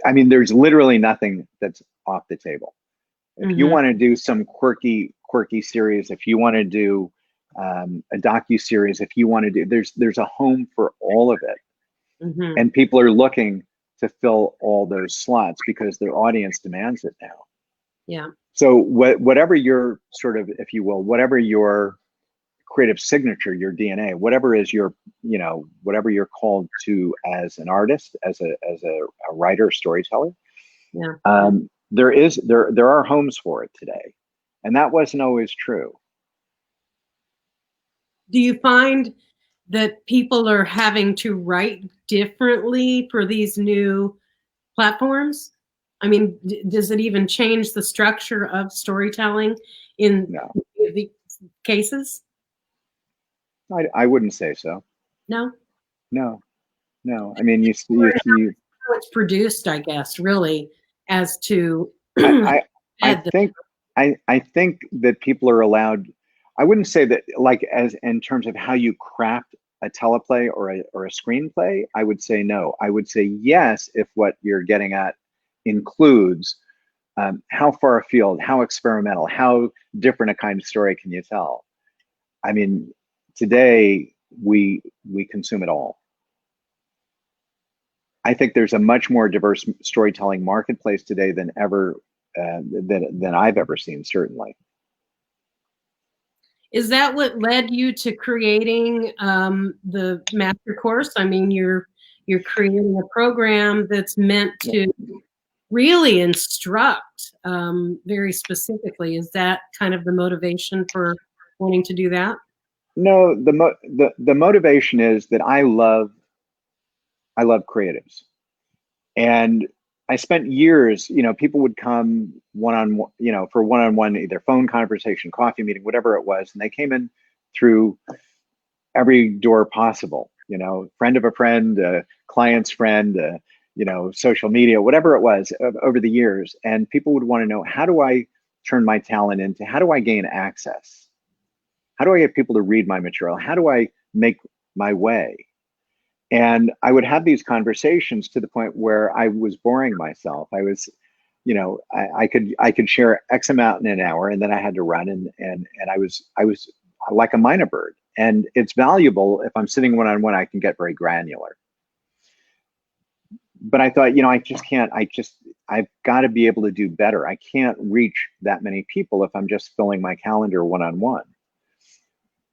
I mean, there's literally nothing that's off the table. If you Mhm. want to do some quirky series, if you want to do a docu-series, if you want to do, there's a home for all of it. Mhm. And people are looking to fill all those slots because their audience demands it now. Yeah. So whatever your sort of, if you will, whatever your creative signature, your DNA, whatever is your, whatever you're called to as an artist, as a writer, storyteller, Yeah. there are homes for it today, and that wasn't always true. Do you find that people are having to write differently for these new platforms? I mean, does it even change the structure of storytelling in No, the cases? I wouldn't say so. No? No, no. I mean, Or how it's produced, I guess, really, as to I, I, I add the, think, I think that people are allowed. I wouldn't say that, like, as in terms of how you craft a teleplay or a screenplay. I would say no. I would say yes if what you're getting at includes how far afield, how experimental, how different a kind of story can you tell. I mean, today we consume it all. I think there's a much more diverse storytelling marketplace today than ever, than I've ever seen, certainly. is that what led you to creating the master course? I mean, you're creating a program that's meant to really instruct very specifically. Is that kind of the motivation for wanting to do that? No, the motivation is that I love creatives, and I spent years. People would come one on one, for one on one, either phone conversation, coffee meeting, whatever it was, and they came in through every door possible. Friend of a friend, client's friend, social media, whatever it was, over the years. And people would want to know, how do I turn my talent into? How do I gain access? How do I get people to read my material? How do I make my way? And I would have these conversations to the point where I was boring myself. I was, I could share X amount in an hour, and then I had to run, and I was like a minor bird. And it's valuable if I'm sitting one on one. I can get very granular. But I thought, I just can't. I've got to be able to do better. I can't reach that many people if I'm just filling my calendar one on one.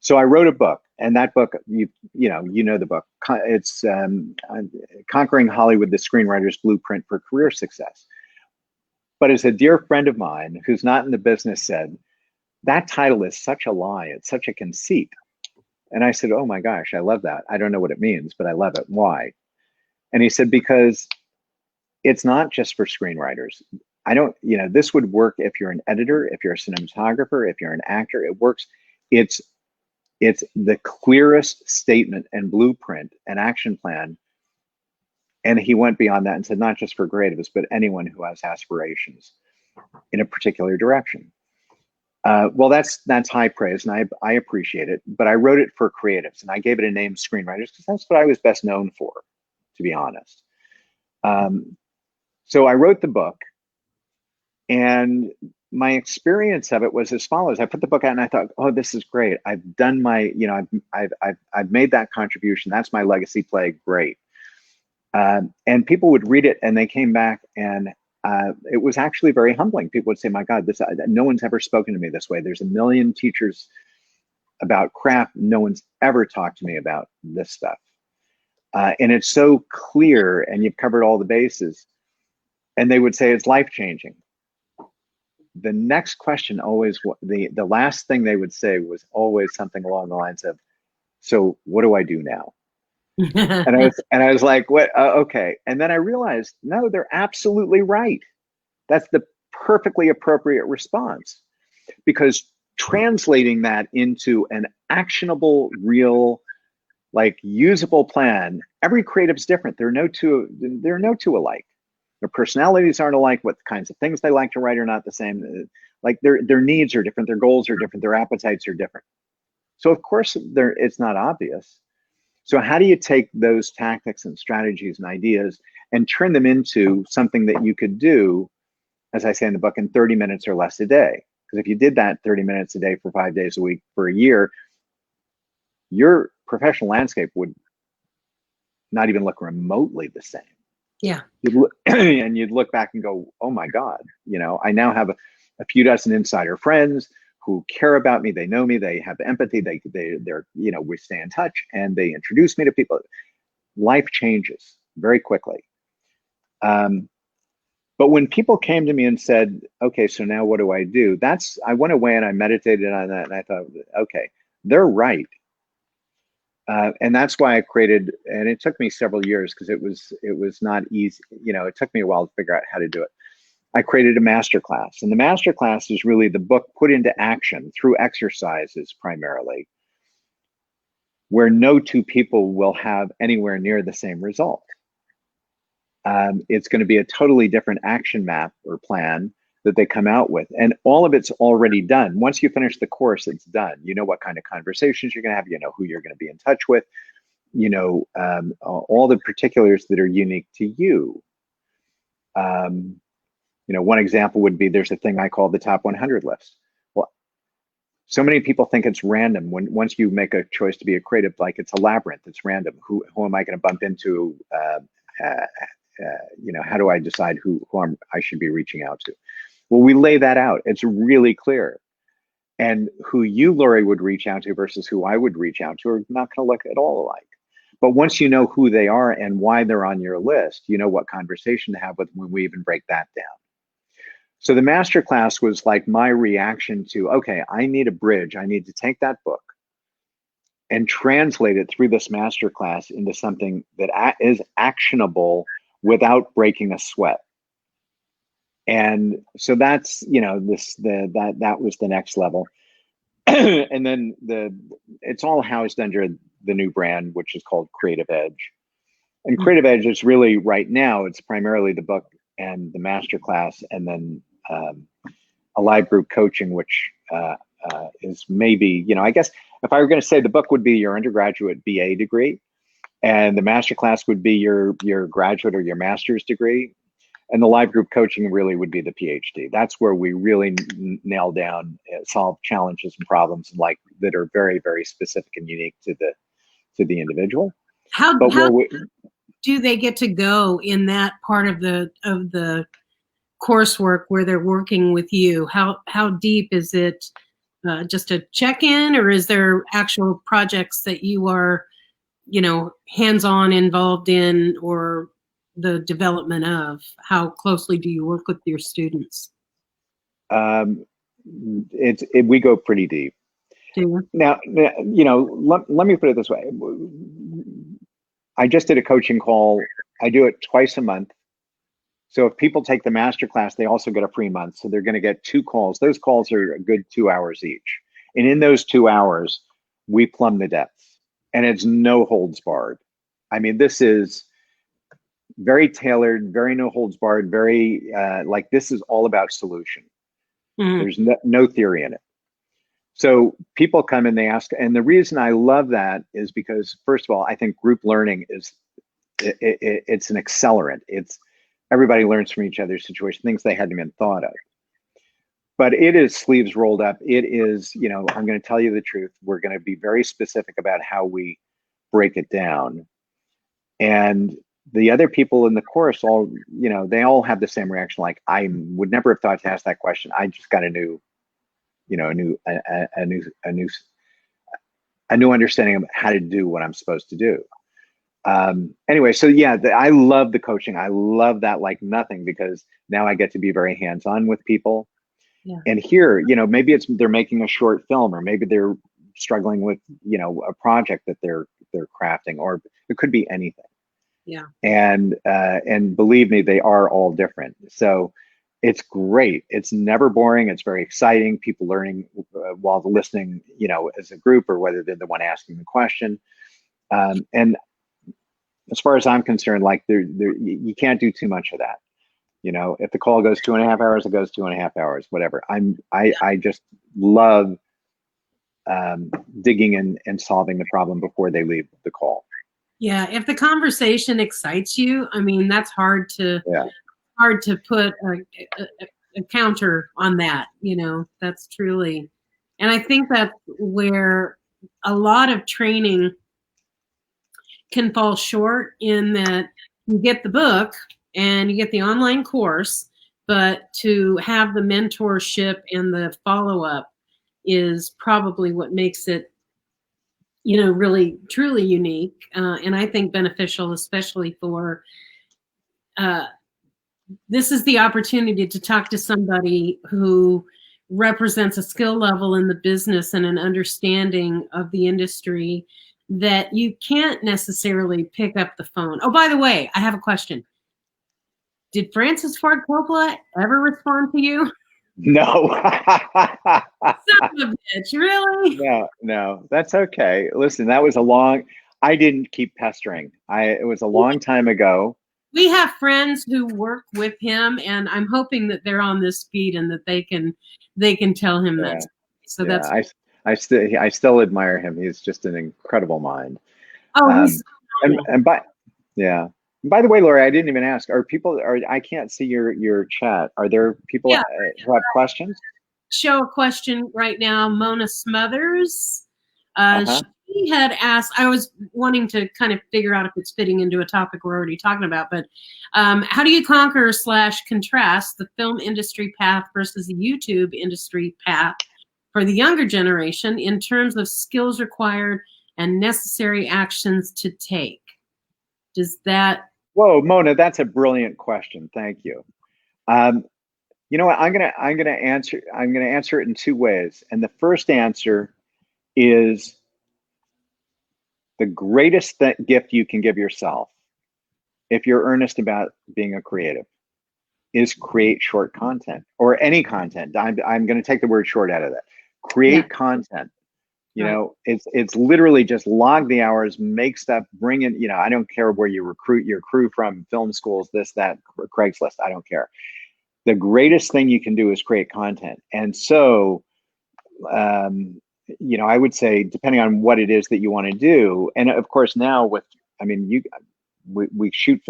So I wrote a book, and that book, you know the book. It's Conquering Hollywood: The Screenwriter's Blueprint for Career Success. But as a dear friend of mine who's not in the business said, that title is such a lie. It's such a conceit. And I said, oh my gosh, I love that. I don't know what it means, but I love it. Why? And he said, because it's not just for screenwriters. I don't, this would work if you're an editor, if you're a cinematographer, if you're an actor. It works. It's the clearest statement and blueprint and action plan. And he went beyond that and said, not just for creatives, but anyone who has aspirations in a particular direction. Well, that's high praise, and I appreciate it. But I wrote it for creatives, and I gave it a name, screenwriters, because that's what I was best known for, to be honest. So I wrote the book, and my experience of it was as follows. I put the book out and I thought, oh, this is great. I've done my, I've made that contribution. That's my legacy play. Great. And people would read it, and they came back, and it was actually very humbling. People would say, my God, no one's ever spoken to me this way. There's a million teachers about craft. No one's ever talked to me about this stuff. And it's so clear, and you've covered all the bases. And they would say it's life-changing. The next question always, the last thing they would say was always something along the lines of, so what do I do now? And I was like, what? Okay. And then I realized, no, they're absolutely right. That's the perfectly appropriate response, because translating that into an actionable, real, like usable plan, every creative's different. There are no two alike. Their personalities aren't alike. What kinds of things they like to write are not the same. Like their needs are different. Their goals are different. Their appetites are different. So of course it's not obvious. So how do you take those tactics and strategies and ideas and turn them into something that you could do, as I say in the book, in 30 minutes or less a day? Because if you did that 30 minutes a day for 5 days a week for a year, your professional landscape would not even look remotely the same. Yeah. And you'd look back and go, oh my God, I now have a few dozen insider friends who care about me. They know me. They have empathy. They're, we stay in touch, and they introduce me to people. Life changes very quickly. But when people came to me and said, okay, so now what do I do? I went away and I meditated on that, and I thought, okay, they're right. And that's why I created, and it took me several years because it was not easy. It took me a while to figure out how to do it. I created a masterclass, and the masterclass is really the book put into action through exercises primarily, where no two people will have anywhere near the same result. It's going to be a totally different action map or plan that they come out with, and all of it's already done. Once you finish the course, it's done. You know what kind of conversations you're going to have. You know who you're going to be in touch with. All the particulars that are unique to you. One example would be, there's a thing I call the top 100 list. Well, so many people think it's random. Once you make a choice to be a creative, like it's a labyrinth. It's random. Who am I going to bump into? How do I decide who I should be reaching out to? Well, we lay that out. It's really clear. And who you, Lori, would reach out to versus who I would reach out to are not going to look at all alike. But once you know who they are and why they're on your list, you know what conversation to have with them when we even break that down. So the masterclass was like my reaction to, okay, I need a bridge. I need to take that book and translate it through this masterclass into something that is actionable without breaking a sweat. And so that's, that was the next level. And then it's all housed under the new brand, which is called Creative Edge. And Creative Edge is really, right now, it's primarily the book and the masterclass, and then a live group coaching, which is maybe, I guess if I were going to say, the book would be your undergraduate BA degree, and the masterclass would be your graduate or your master's degree. And the live group coaching really would be the PhD. That's where we really nail down, solve challenges and problems that are very, very specific and unique to the individual. How do they get to go in that part of the coursework where they're working with you? How deep is it? Just a check-in, or is there actual projects that you are, hands-on involved in, or the development of? How closely do you work with your students? We go pretty deep. Now, let me put it this way. I just did a coaching call. I do it twice a month. So if people take the masterclass, they also get a free month. So they're going to get 2 calls. Those calls are a good 2 hours each. And in those 2 hours, we plumb the depths, and it's no holds barred. I mean, this is very tailored, very no holds barred, very this is all about solution. There's no theory in it. So people come and they ask, and the reason I love that is because, first of all, I think group learning is it's an accelerant. It's everybody learns from each other's situation, things they hadn't even thought of. But it is sleeves rolled up. It is, I'm going to tell you the truth. We're going to be very specific about how we break it down. And the other people in the course all, they all have the same reaction. Like, I would never have thought to ask that question. I just got a new understanding of how to do what I'm supposed to do. Anyway, so yeah, I love the coaching. I love that like nothing, because now I get to be very hands-on with people. Yeah. And here, maybe they're making a short film, or maybe they're struggling with, a project that they're they're crafting, or it could be anything. Yeah. And believe me, they are all different. So it's great. It's never boring. It's very exciting. People learning while listening, as a group, or whether they're the one asking the question. And as far as I'm concerned, like you can't do too much of that. If the call goes 2.5 hours, it goes 2.5 hours, whatever. I just love digging in and solving the problem before they leave the call. Yeah, if the conversation excites you, I mean, that's hard to put a counter on that. That's truly, and I think that's where a lot of training can fall short, in that you get the book and you get the online course, but to have the mentorship and the follow-up is probably what makes it, really truly unique, and I think beneficial, especially for this is the opportunity to talk to somebody who represents a skill level in the business and an understanding of the industry that you can't necessarily pick up the phone. Oh, by the way, I have a question. Did Francis Ford Coppola ever respond to you? No. Son of a bitch, really? No, that's okay. Listen, I didn't keep pestering. It was a long time ago. We have friends who work with him, and I'm hoping that they're on this feed and that they can tell him that. So that's. I still admire him. He's just an incredible mind. Oh, he's By the way, Lori, I didn't even ask. I can't see your chat. Are there people who have questions? Show a question right now. Mona Smothers. She had asked, I was wanting to kind of figure out if it's fitting into a topic we're already talking about, but how do you conquer / contrast the film industry path versus the YouTube industry path for the younger generation in terms of skills required and necessary actions to take? Does that? Whoa, Mona, that's a brilliant question. Thank you. You know what? I'm gonna answer it in two ways. And the first answer is the greatest gift you can give yourself, if you're earnest about being a creative, is create short content, or any content. I'm going to take the word short out of that. Create content. It's literally just log the hours, make stuff, bring in. I don't care where you recruit your crew from, film schools, this, that, Craigslist. I don't care. The greatest thing you can do is create content. And so, I would say, depending on what it is that you want to do, and of course now we shoot,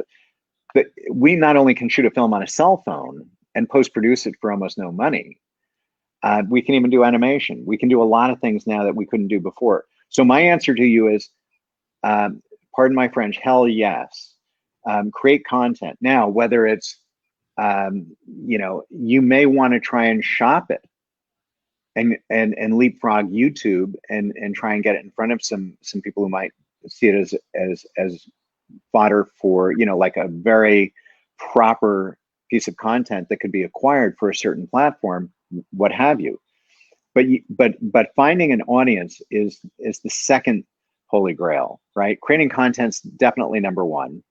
but we not only can shoot a film on a cell phone and post-produce it for almost no money, we can even do animation. We can do a lot of things now that we couldn't do before. So my answer to you is, pardon my French, hell yes. Create content. Now, whether it's, you may want to try and shop it and leapfrog YouTube and try and get it in front of some people who might see it as fodder for, like a very proper piece of content that could be acquired for a certain platform, what have you. But finding an audience is the second holy grail, right? Creating content's definitely number one.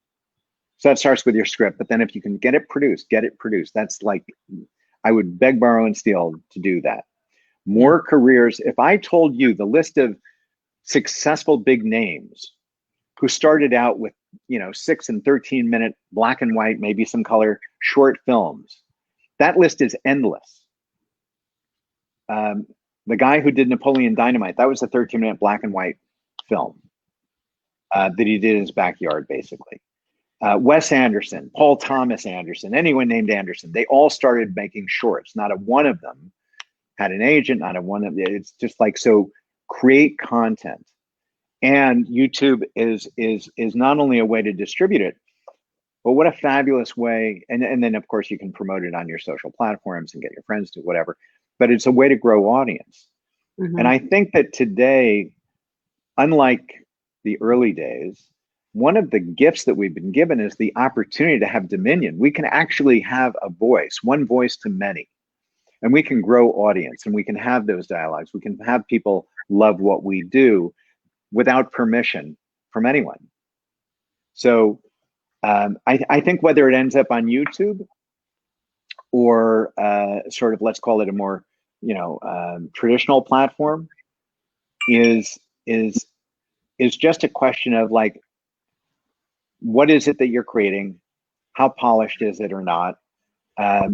So that starts with your script, but then if you can get it produced. That's like, I would beg, borrow, and steal to do that. More careers. If I told you the list of successful big names who started out with 6 and 13-minute black and white, maybe some color short films, that list is endless. The guy who did Napoleon Dynamite, that was a 13-minute black and white film that he did in his backyard, basically. Wes Anderson, Paul Thomas Anderson, anyone named Anderson, they all started making shorts. Not a one of them had an agent, not a one of them. It's just like, so create content. And YouTube is not only a way to distribute it, but what a fabulous way. And then of course you can promote it on your social platforms and get your friends to whatever, but it's a way to grow audience. Mm-hmm. And I think that today, unlike the early days, one of the gifts that we've been given is the opportunity to have dominion. We can actually have a voice, one voice to many, and we can grow audience, and we can have those dialogues. We can have people love what we do without permission from anyone. So I think whether it ends up on YouTube or sort of, let's call it a more, traditional platform, is just a question of like, what is it that you're creating? How polished is it or not? But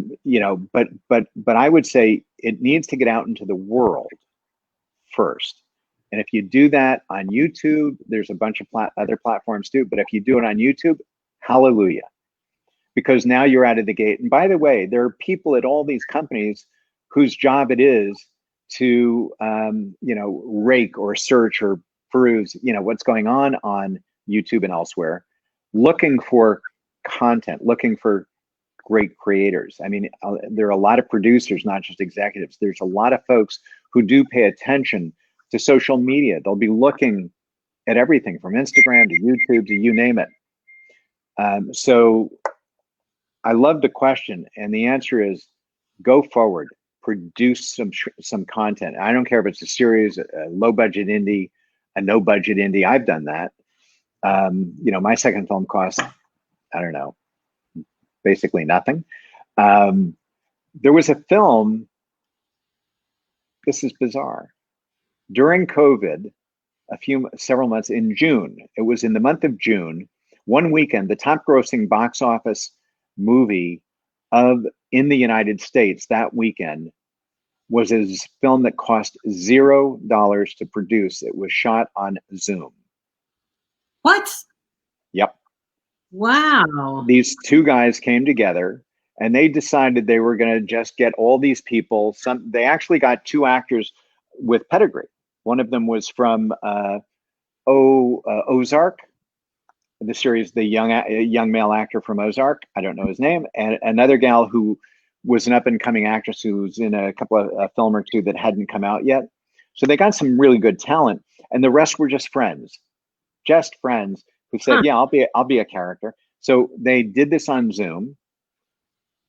I would say it needs to get out into the world first. And if you do that on YouTube, there's a bunch of other platforms too. But if you do it on YouTube, hallelujah, because now you're out of the gate. And by the way, there are people at all these companies whose job it is to, rake or search or peruse, what's going on YouTube and elsewhere, looking for content, looking for great creators. I mean, there are a lot of producers, not just executives. There's a lot of folks who do pay attention to social media. They'll be looking at everything from Instagram to YouTube to you name it. So I love the question, and the answer is go forward, produce some content. I don't care if it's a series, a low budget indie, a no budget indie. I've done that. My second film cost, I don't know, basically nothing. There was a film, this is bizarre, during COVID, several months in June, it was in the month of June, one weekend, the top grossing box office movie in the United States that weekend was a film that cost $0 to produce. It was shot on Zoom. What? Yep. Wow. These two guys came together and they decided they were going to just get all these people. They actually got two actors with pedigree. One of them was from Ozark, the series, the young male actor from Ozark. I don't know his name. And another gal who was an up and coming actress who's in a couple of a film or two that hadn't come out yet. So they got some really good talent, and the rest were just friends who said, "Yeah, I'll be a character." So they did this on Zoom.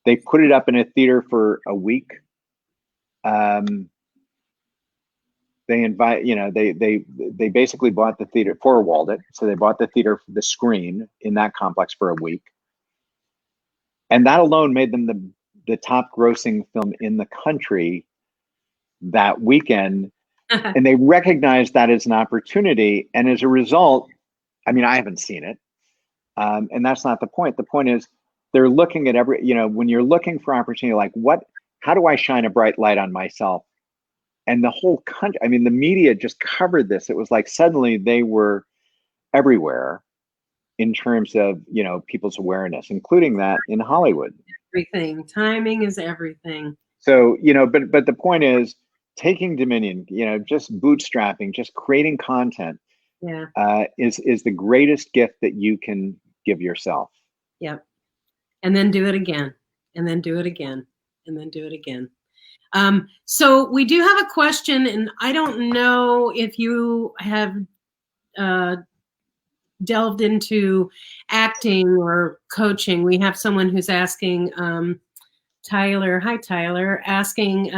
They put it up in a theater for a week. They basically bought the theater, four-walled it. So they bought the theater, the screen in that complex for a week. And that alone made them the top grossing film in the country that weekend. And they recognized that as an opportunity. And as a result, I mean, I haven't seen it. And that's not the point. The point is they're looking at when you're looking for opportunity, like how do I shine a bright light on myself? And the whole country, I mean, the media just covered this. It was like suddenly they were everywhere in terms of, people's awareness, including that in Hollywood. Everything. Timing is everything. So, but the point is taking dominion, just bootstrapping, just creating content is the greatest gift that you can give yourself. Yep. And then do it again, and then do it again, and then do it again. So we do have a question, and I don't know if you have delved into acting or coaching. We have someone who's asking, Tyler, hi Tyler, asking,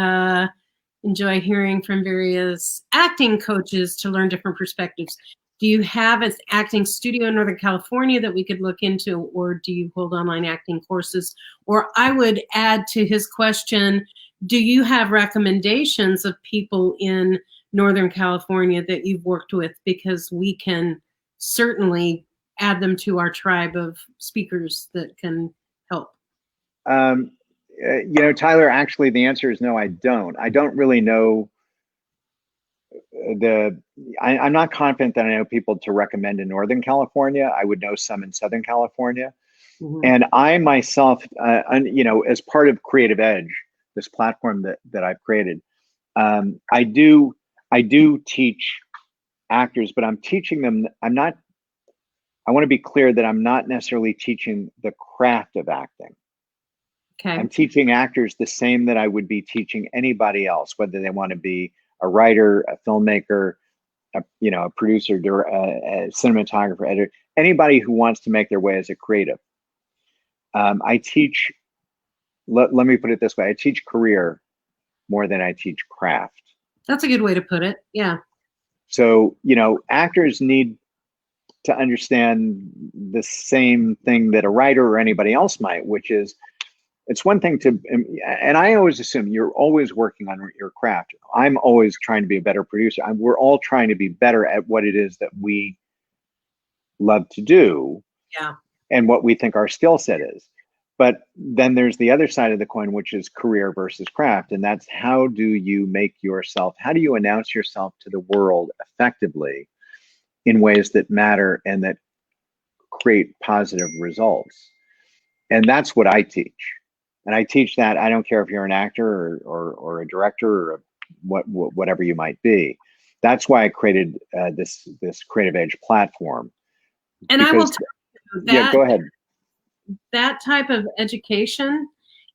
enjoy hearing from various acting coaches to learn different perspectives. Do you have an acting studio in Northern California that we could look into, or do you hold online acting courses? Or I would add to his question, do you have recommendations of people in Northern California that you've worked with? Because we can certainly add them to our tribe of speakers that can help. Tyler, actually, the answer is no, I don't. I don't really know I'm not confident that I know people to recommend in Northern California. I would know some in Southern California. Mm-hmm. And I myself, as part of Creative Edge, this platform that I've created, I do teach actors, but I'm teaching them. I want to be clear that I'm not necessarily teaching the craft of acting. Okay. I'm teaching actors the same that I would be teaching anybody else, whether they want to be a writer, a filmmaker, a producer, a cinematographer, editor, anybody who wants to make their way as a creative. I teach, let me put it this way, I teach career more than I teach craft. That's a good way to put it. Yeah. So, actors need to understand the same thing that a writer or anybody else might, which is, it's one thing to, and I always assume you're always working on your craft. I'm always trying to be a better producer. We're all trying to be better at what it is that we love to do, Yeah. and what we think our skill set is. But then there's the other side of the coin, which is career versus craft. And that's, how do you make yourself, how do you announce yourself to the world effectively in ways that matter and that create positive results? And that's what I teach. And I teach that, I don't care if you're an actor or a director or whatever you might be. That's why I created this Creative Edge platform. And I will tell you that, yeah, go ahead. That type of education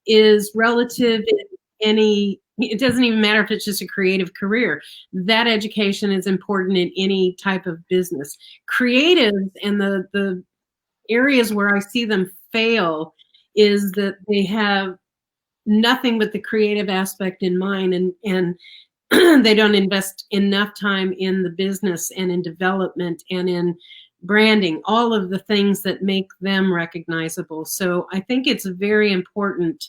is relative in any, it doesn't even matter if it's just a creative career. That education is important in any type of business. Creatives, and the areas where I see them fail is that they have nothing but the creative aspect in mind, and they don't invest enough time in the business and in development and in branding, all of the things that make them recognizable. So I think it's very important,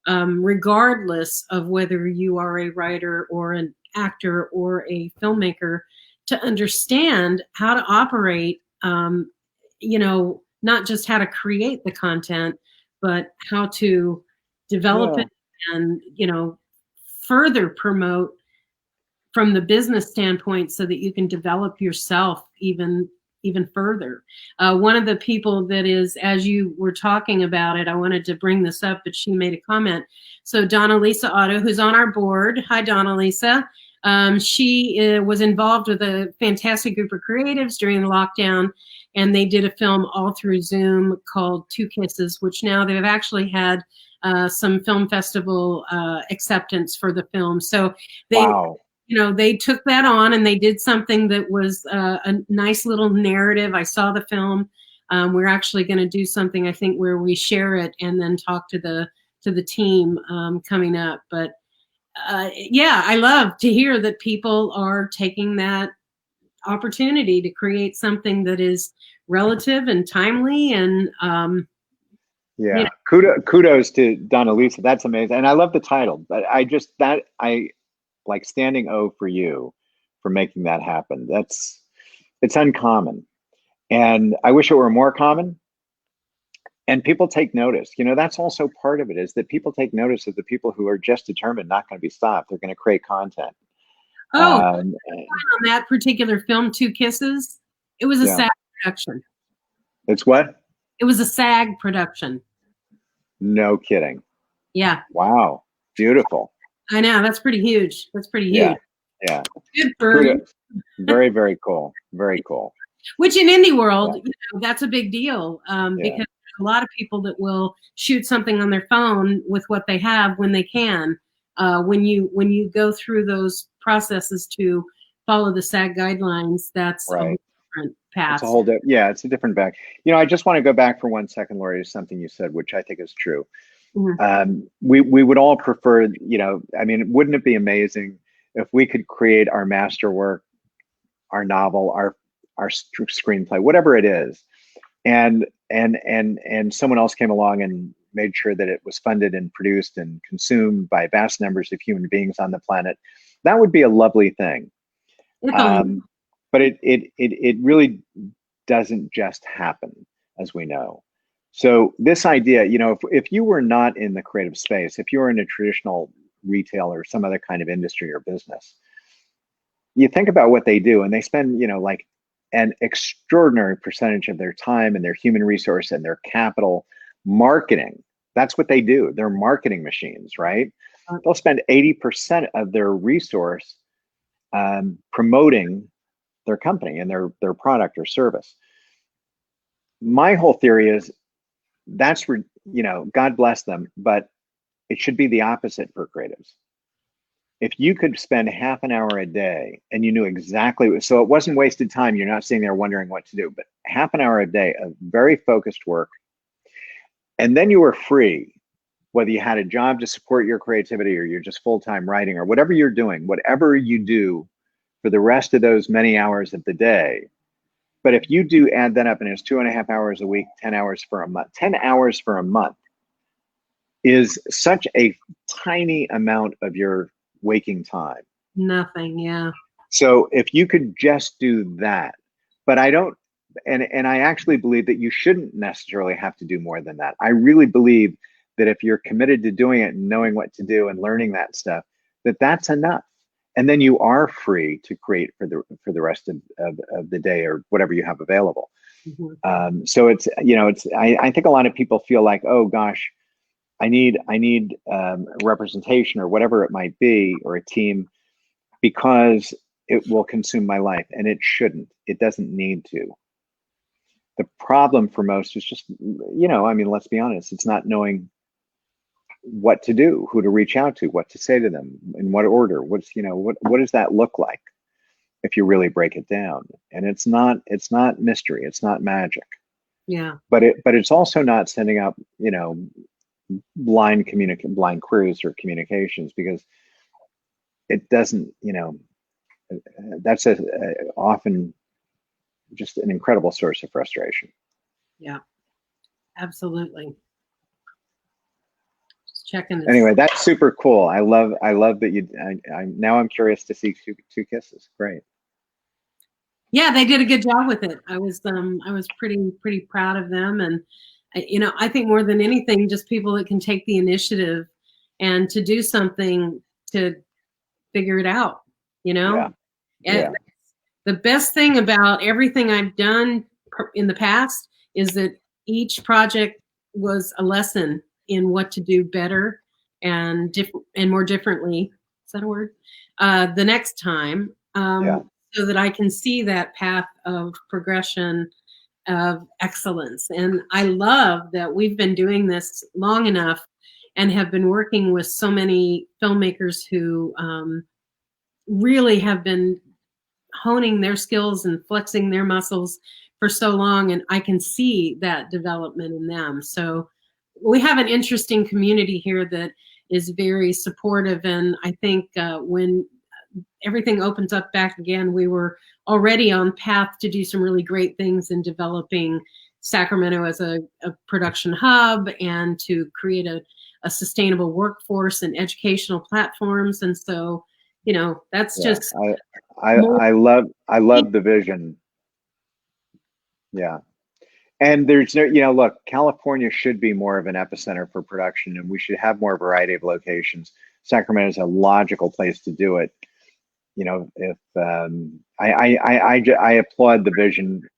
regardless of whether you are a writer or an actor or a filmmaker, to understand how to operate, not just how to create the content, but how to develop it and, further promote from the business standpoint so that you can develop yourself even further. One of the people that is, as you were talking about it, I wanted to bring this up, but she made a comment. So Donna Lisa Otto, who's on our board. Hi, Donna Lisa. She was involved with a fantastic group of creatives during the lockdown, and they did a film all through Zoom called Two Kisses, which now they've actually had some film festival acceptance for the film. So they, they took that on and they did something that was a nice little narrative. I saw the film. We're actually going to do something, I think, where we share it and then talk to the team coming up. But yeah, I love to hear that people are taking that opportunity to create something that is relative and timely, and yeah, kudos to Donna Lisa. That's amazing, and I love the title. But I like standing O for you for making that happen. It's uncommon, and I wish it were more common. And people take notice. That's also part of it, is that people take notice of the people who are just determined not going to be stopped. They're going to create content. On that particular film, Two Kisses, it was a SAG production. It's what? It was a SAG production. No kidding. Yeah. Wow. Beautiful. I know. That's pretty huge. That's pretty huge. Yeah. Good for you. Very, very cool. Very cool. Which in indie world, that's a big deal, because a lot of people that will shoot something on their phone with what they have when they can. When you go through those processes to follow the SAG guidelines, that's right. A different path. It's a whole it's a different bag. I just want to go back for 1 second, Lori, to something you said, which I think is true. Mm-hmm. We would all prefer, wouldn't it be amazing if we could create our masterwork, our novel, our screenplay, whatever it is, and someone else came along and made sure that it was funded and produced and consumed by vast numbers of human beings on the planet? That would be a lovely thing. But it really doesn't just happen, as we know. So this idea, if you were not in the creative space, if you were in a traditional retail or some other kind of industry or business, you think about what they do, and they spend, like an extraordinary percentage of their time and their human resource and their capital marketing. That's what they do. They're marketing machines, right? They'll spend 80% of their resource promoting their company and their product or service. My whole theory is that's where, God bless them, but it should be the opposite for creatives. If you could spend half an hour a day and you knew exactly, so it wasn't wasted time, you're not sitting there wondering what to do, but half an hour a day of very focused work, and then you were free, whether you had a job to support your creativity or you're just full-time writing or whatever you're doing, whatever you do for the rest of those many hours of the day, But if you do add that up, and it's 2.5 hours a week, 10 hours for a month, 10 hours for a month is such a tiny amount of your waking time. Nothing, yeah. So if you could just do that, but I don't, and I actually believe that you shouldn't necessarily have to do more than that. I really believe that if you're committed to doing it and knowing what to do and learning that stuff, that's enough. And then you are free to create for the rest of the day or whatever you have available. Mm-hmm. So it's, I think a lot of people feel like, oh gosh, I need representation or whatever it might be, or a team, because it will consume my life, and it shouldn't. It doesn't need to. The problem for most is just, let's be honest, it's not knowing what to do, who to reach out to, what to say to them, in what order, what does that look like if you really break it down? And it's not mystery, it's not magic. Yeah. But it's also not sending out, blind queries or communications, because it doesn't, that's often just an incredible source of frustration. Yeah, absolutely. Just checking this. Anyway, that's super cool. I love that you. Now I'm curious to see two kisses. Great. Yeah, they did a good job with it. I was pretty proud of them, and I think more than anything, just people that can take the initiative and to do something to figure it out. Yeah. And the best thing about everything I've done in the past is that each project was a lesson in what to do better and more differently. Is that a word? The next time, so that I can see that path of progression of excellence. And I love that we've been doing this long enough and have been working with so many filmmakers who really have been honing their skills and flexing their muscles for so long, and I can see that development in them. So we have an interesting community here that is very supportive, and I think when everything opens up back again, we were already on path to do some really great things in developing Sacramento as a production hub and to create a sustainable workforce and educational platforms. And so, that's just I love the vision. Yeah. And there's no, look, California should be more of an epicenter for production, and we should have more variety of locations. Sacramento is a logical place to do it. If I applaud the vision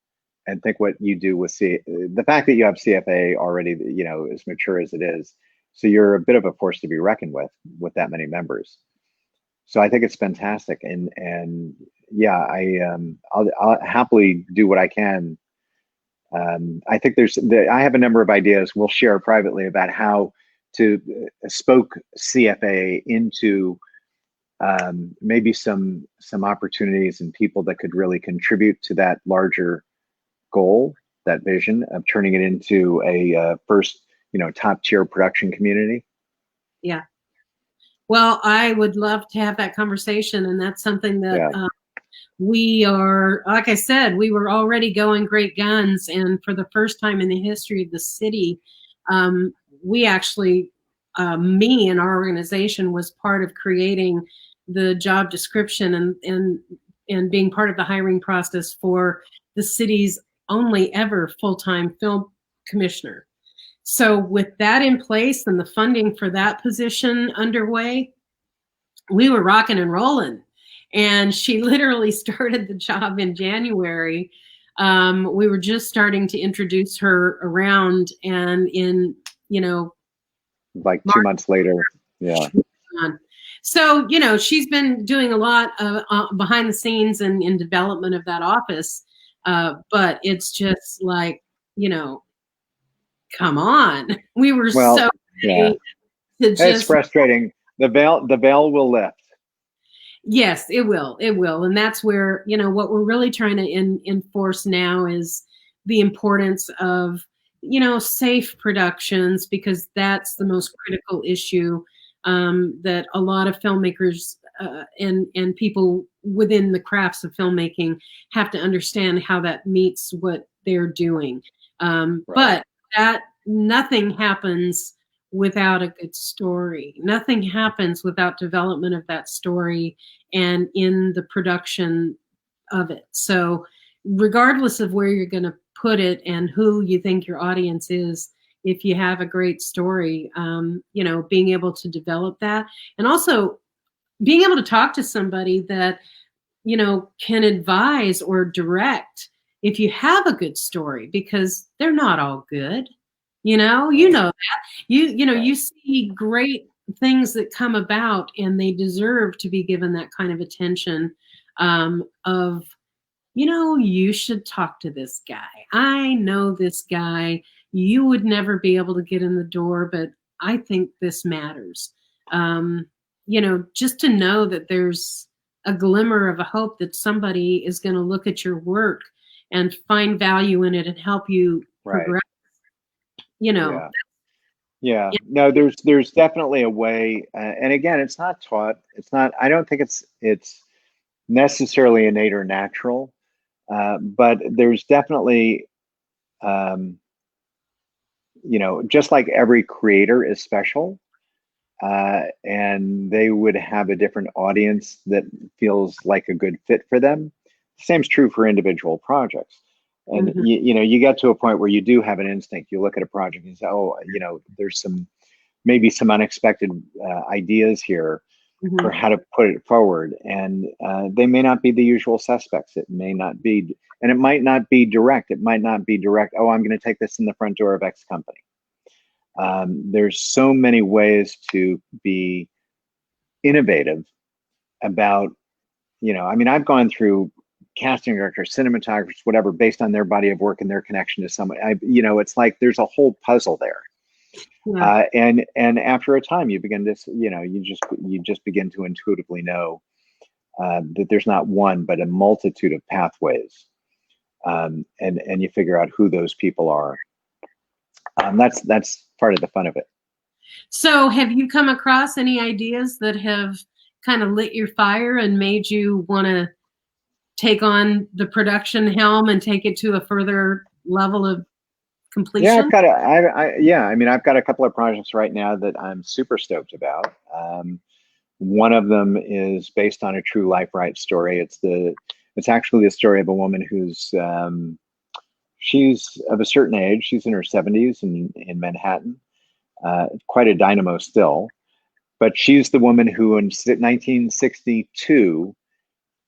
and think what you do with the fact that you have CFAA already, as mature as it is, so you're a bit of a force to be reckoned with that many members. So I think it's fantastic, and yeah, I'll happily do what I can. I think I have a number of ideas we'll share privately about how to spoke CFAA into maybe some opportunities and people that could really contribute to that larger goal, that vision of turning it into a first, top tier production community. Yeah. Well, I would love to have that conversation, and that's something that we are, like I said, we were already going great guns, and for the first time in the history of the city, we actually, me and our organization was part of creating the job description and being part of the hiring process for the city's only ever full-time film commissioner. So with that in place and the funding for that position underway, we were rocking and rolling. And she literally started the job in January. We were just starting to introduce her around, and in, like 2 months later. Yeah. So, she's been doing a lot behind the scenes and in development of that office. But it's just like, come on. We were so ready to just. It's frustrating. The veil will lift. Yes, it will. It will. And that's where, what we're really trying to enforce now is the importance of, safe productions, because that's the most critical issue that a lot of filmmakers and people within the crafts of filmmaking have to understand how that meets what they're doing. Right. But that nothing happens without a good story. Nothing happens without development of that story and in the production of it. So regardless of where you're going to put it and who you think your audience is, if you have a great story, being able to develop that, and also being able to talk to somebody that, can advise or direct if you have a good story, because they're not all good. You know that. You see great things that come about, and they deserve to be given that kind of attention, of, you should talk to this guy. I know this guy. You would never be able to get in the door, but I think this matters. Just to know that there's a glimmer of a hope that somebody is going to look at your work and find value in it and help you progress. Yeah. No, there's definitely a way, and again, it's not taught. It's not. I don't think it's necessarily innate or natural, but there's definitely, just like every creator is special, and they would have a different audience that feels like a good fit for them. Same's true for individual projects. And you get to a point where you do have an instinct. You look at a project and say, oh, there's maybe some unexpected ideas here for how to put it forward. And they may not be the usual suspects. It may not be, and it might not be direct. It might not be direct. Oh, I'm going to take this in the front door of X company. There's so many ways to be innovative about, I've gone through casting directors, cinematographers, whatever, based on their body of work and their connection to someone. It's like there's a whole puzzle there. Yeah. And after a time, you begin to, you just begin to intuitively know that there's not one, but a multitude of pathways, and you figure out who those people are. That's part of the fun of it. So, have you come across any ideas that have kind of lit your fire and made you want to take on the production helm and take it to a further level of completion? Yeah, I've got a couple of projects right now that I'm super stoked about. One of them is based on a true life right story. It's actually the story of a woman who's she's of a certain age. She's in her 70s in Manhattan, quite a dynamo still. But she's the woman who in 1962,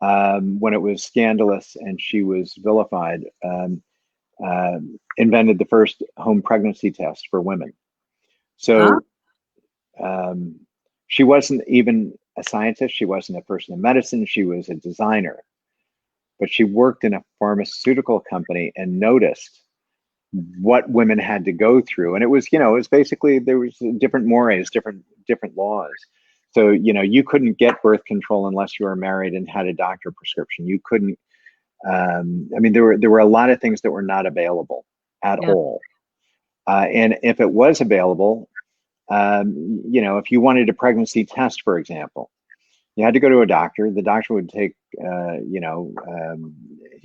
when it was scandalous and she was vilified, invented the first home pregnancy test for women. So she wasn't even a scientist. She wasn't a person in medicine. She was a designer. But she worked in a pharmaceutical company and noticed what women had to go through. And it was basically, there was different mores, different laws. So, you couldn't get birth control unless you were married and had a doctor prescription. You couldn't, there were a lot of things that were not available at all. And if it was available, if you wanted a pregnancy test, for example, you had to go to a doctor. The doctor would take, he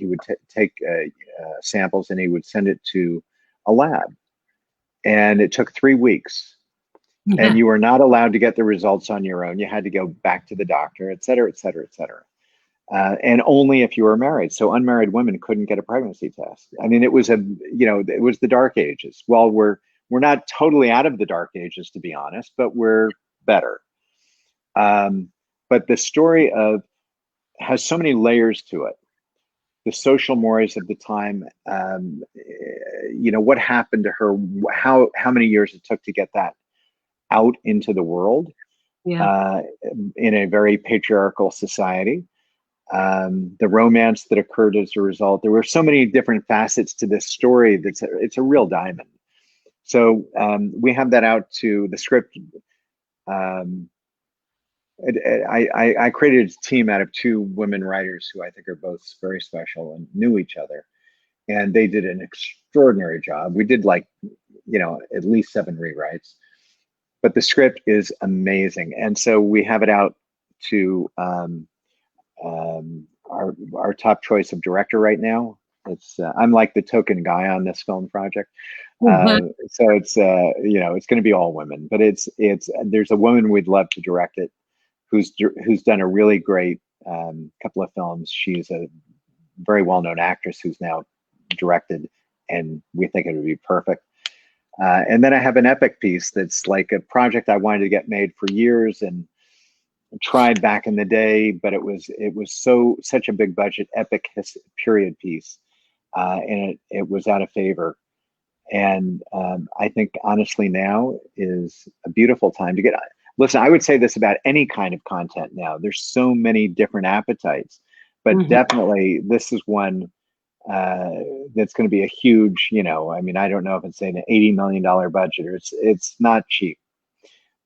would take samples and he would send it to a lab. And it took 3 weeks. Yeah. And you were not allowed to get the results on your own. You had to go back to the doctor, et cetera, et cetera, et cetera. And only if you were married. So unmarried women couldn't get a pregnancy test. It was it was the dark ages. Well, we're not totally out of the dark ages, to be honest, but we're better. But the story has so many layers to it. The social mores of the time, what happened to her, how many years it took to get that out into the world, in a very patriarchal society. The romance that occurred as a result. There were so many different facets to this story. It's a real diamond. So we have that out to the script. I created a team out of 2 women writers who I think are both very special and knew each other. And they did an extraordinary job. We did at least 7 rewrites. But the script is amazing. And so we have it out to our top choice of director right now. It's I'm like the token guy on this film project. So it's it's going to be all women, but it's there's a woman we'd love to direct it who's done a really great couple of films. She's a very well-known actress who's now directed, and we think it would be perfect. And then I have an epic piece that's like a project I wanted to get made for years and tried back in the day, but it was such a big budget epic period piece, and it was out of favor. And I think honestly now is a beautiful time to get. Listen, I would say this about any kind of content now. There's so many different appetites, but definitely this is one that's going to be a huge. I mean, I don't know if it's an $80 million budget or it's not cheap.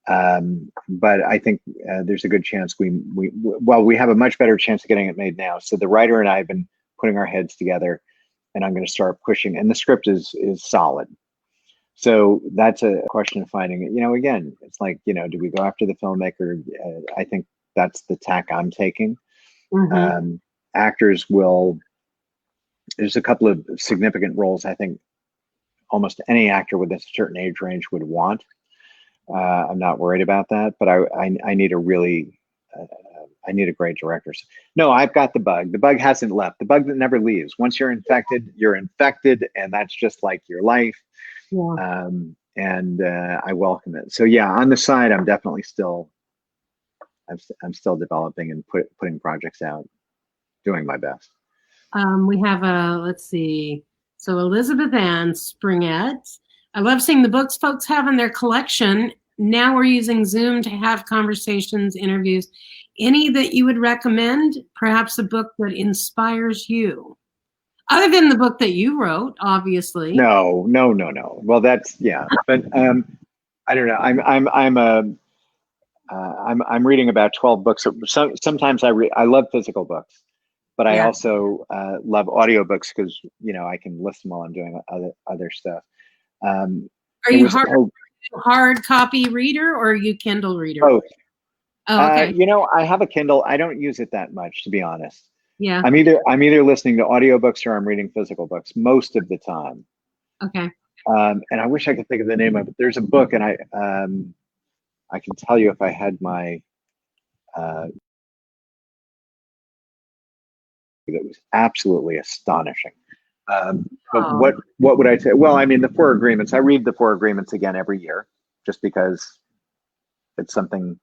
But I think there's a good chance we have a much better chance of getting it made now. So the writer and I have been putting our heads together, and I'm going to start pushing. And the script is solid. So that's a question of finding it. Again, it's like, do we go after the filmmaker? I think that's the tack I'm taking. Actors will. There's a couple of significant roles I think almost any actor with a certain age range would want. I'm not worried about that, but I need a really, I need a great director. No, I've got the bug. The bug hasn't left. The bug that never leaves. Once you're infected, and that's just like your life. Yeah. And I welcome it. So yeah, on the side, I'm definitely still, I'm still developing and putting projects out, doing my best. We have let's see. So Elizabeth Ann Springett. I love seeing the books folks have in their collection. Now we're using Zoom to have conversations, interviews. Any that you would recommend? Perhaps a book that inspires you, other than the book that you wrote, obviously. No. Well, that's but I don't know. I'm reading about 12 books. Sometimes I love physical books, but I also love audiobooks because I can listen while I'm doing other stuff. Are you hard copy reader or are you Kindle reader? Both. Oh, okay. I have a Kindle. I don't use it that much, to be honest. Yeah. I'm either listening to audiobooks or I'm reading physical books most of the time. Okay. And I wish I could think of the name of it. There's a book, and I can tell you if I had my that was absolutely astonishing. But what would I say? Well, I mean, the Four Agreements. I read the Four Agreements again every year, just because it's something,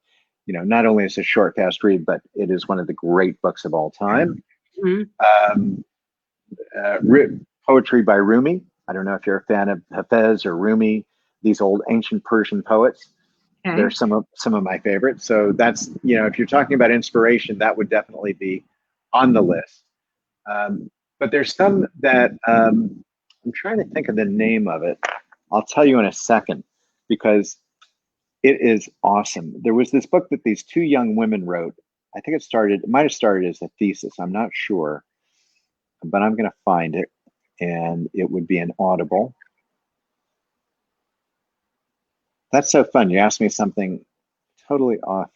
not only is it a short, fast read, but it is one of the great books of all time. Poetry by Rumi. I don't know if you're a fan of Hafez or Rumi, these old ancient Persian poets. Okay. They're some of my favorites. So that's, if you're talking about inspiration, that would definitely be on the list. But there's some that I'm trying to think of the name of it. I'll tell you in a second, because it is awesome. There was this book that these two young women wrote. I think it might have started as a thesis. I'm not sure, but I'm going to find it, and it would be an Audible. That's so fun. You asked me something totally off.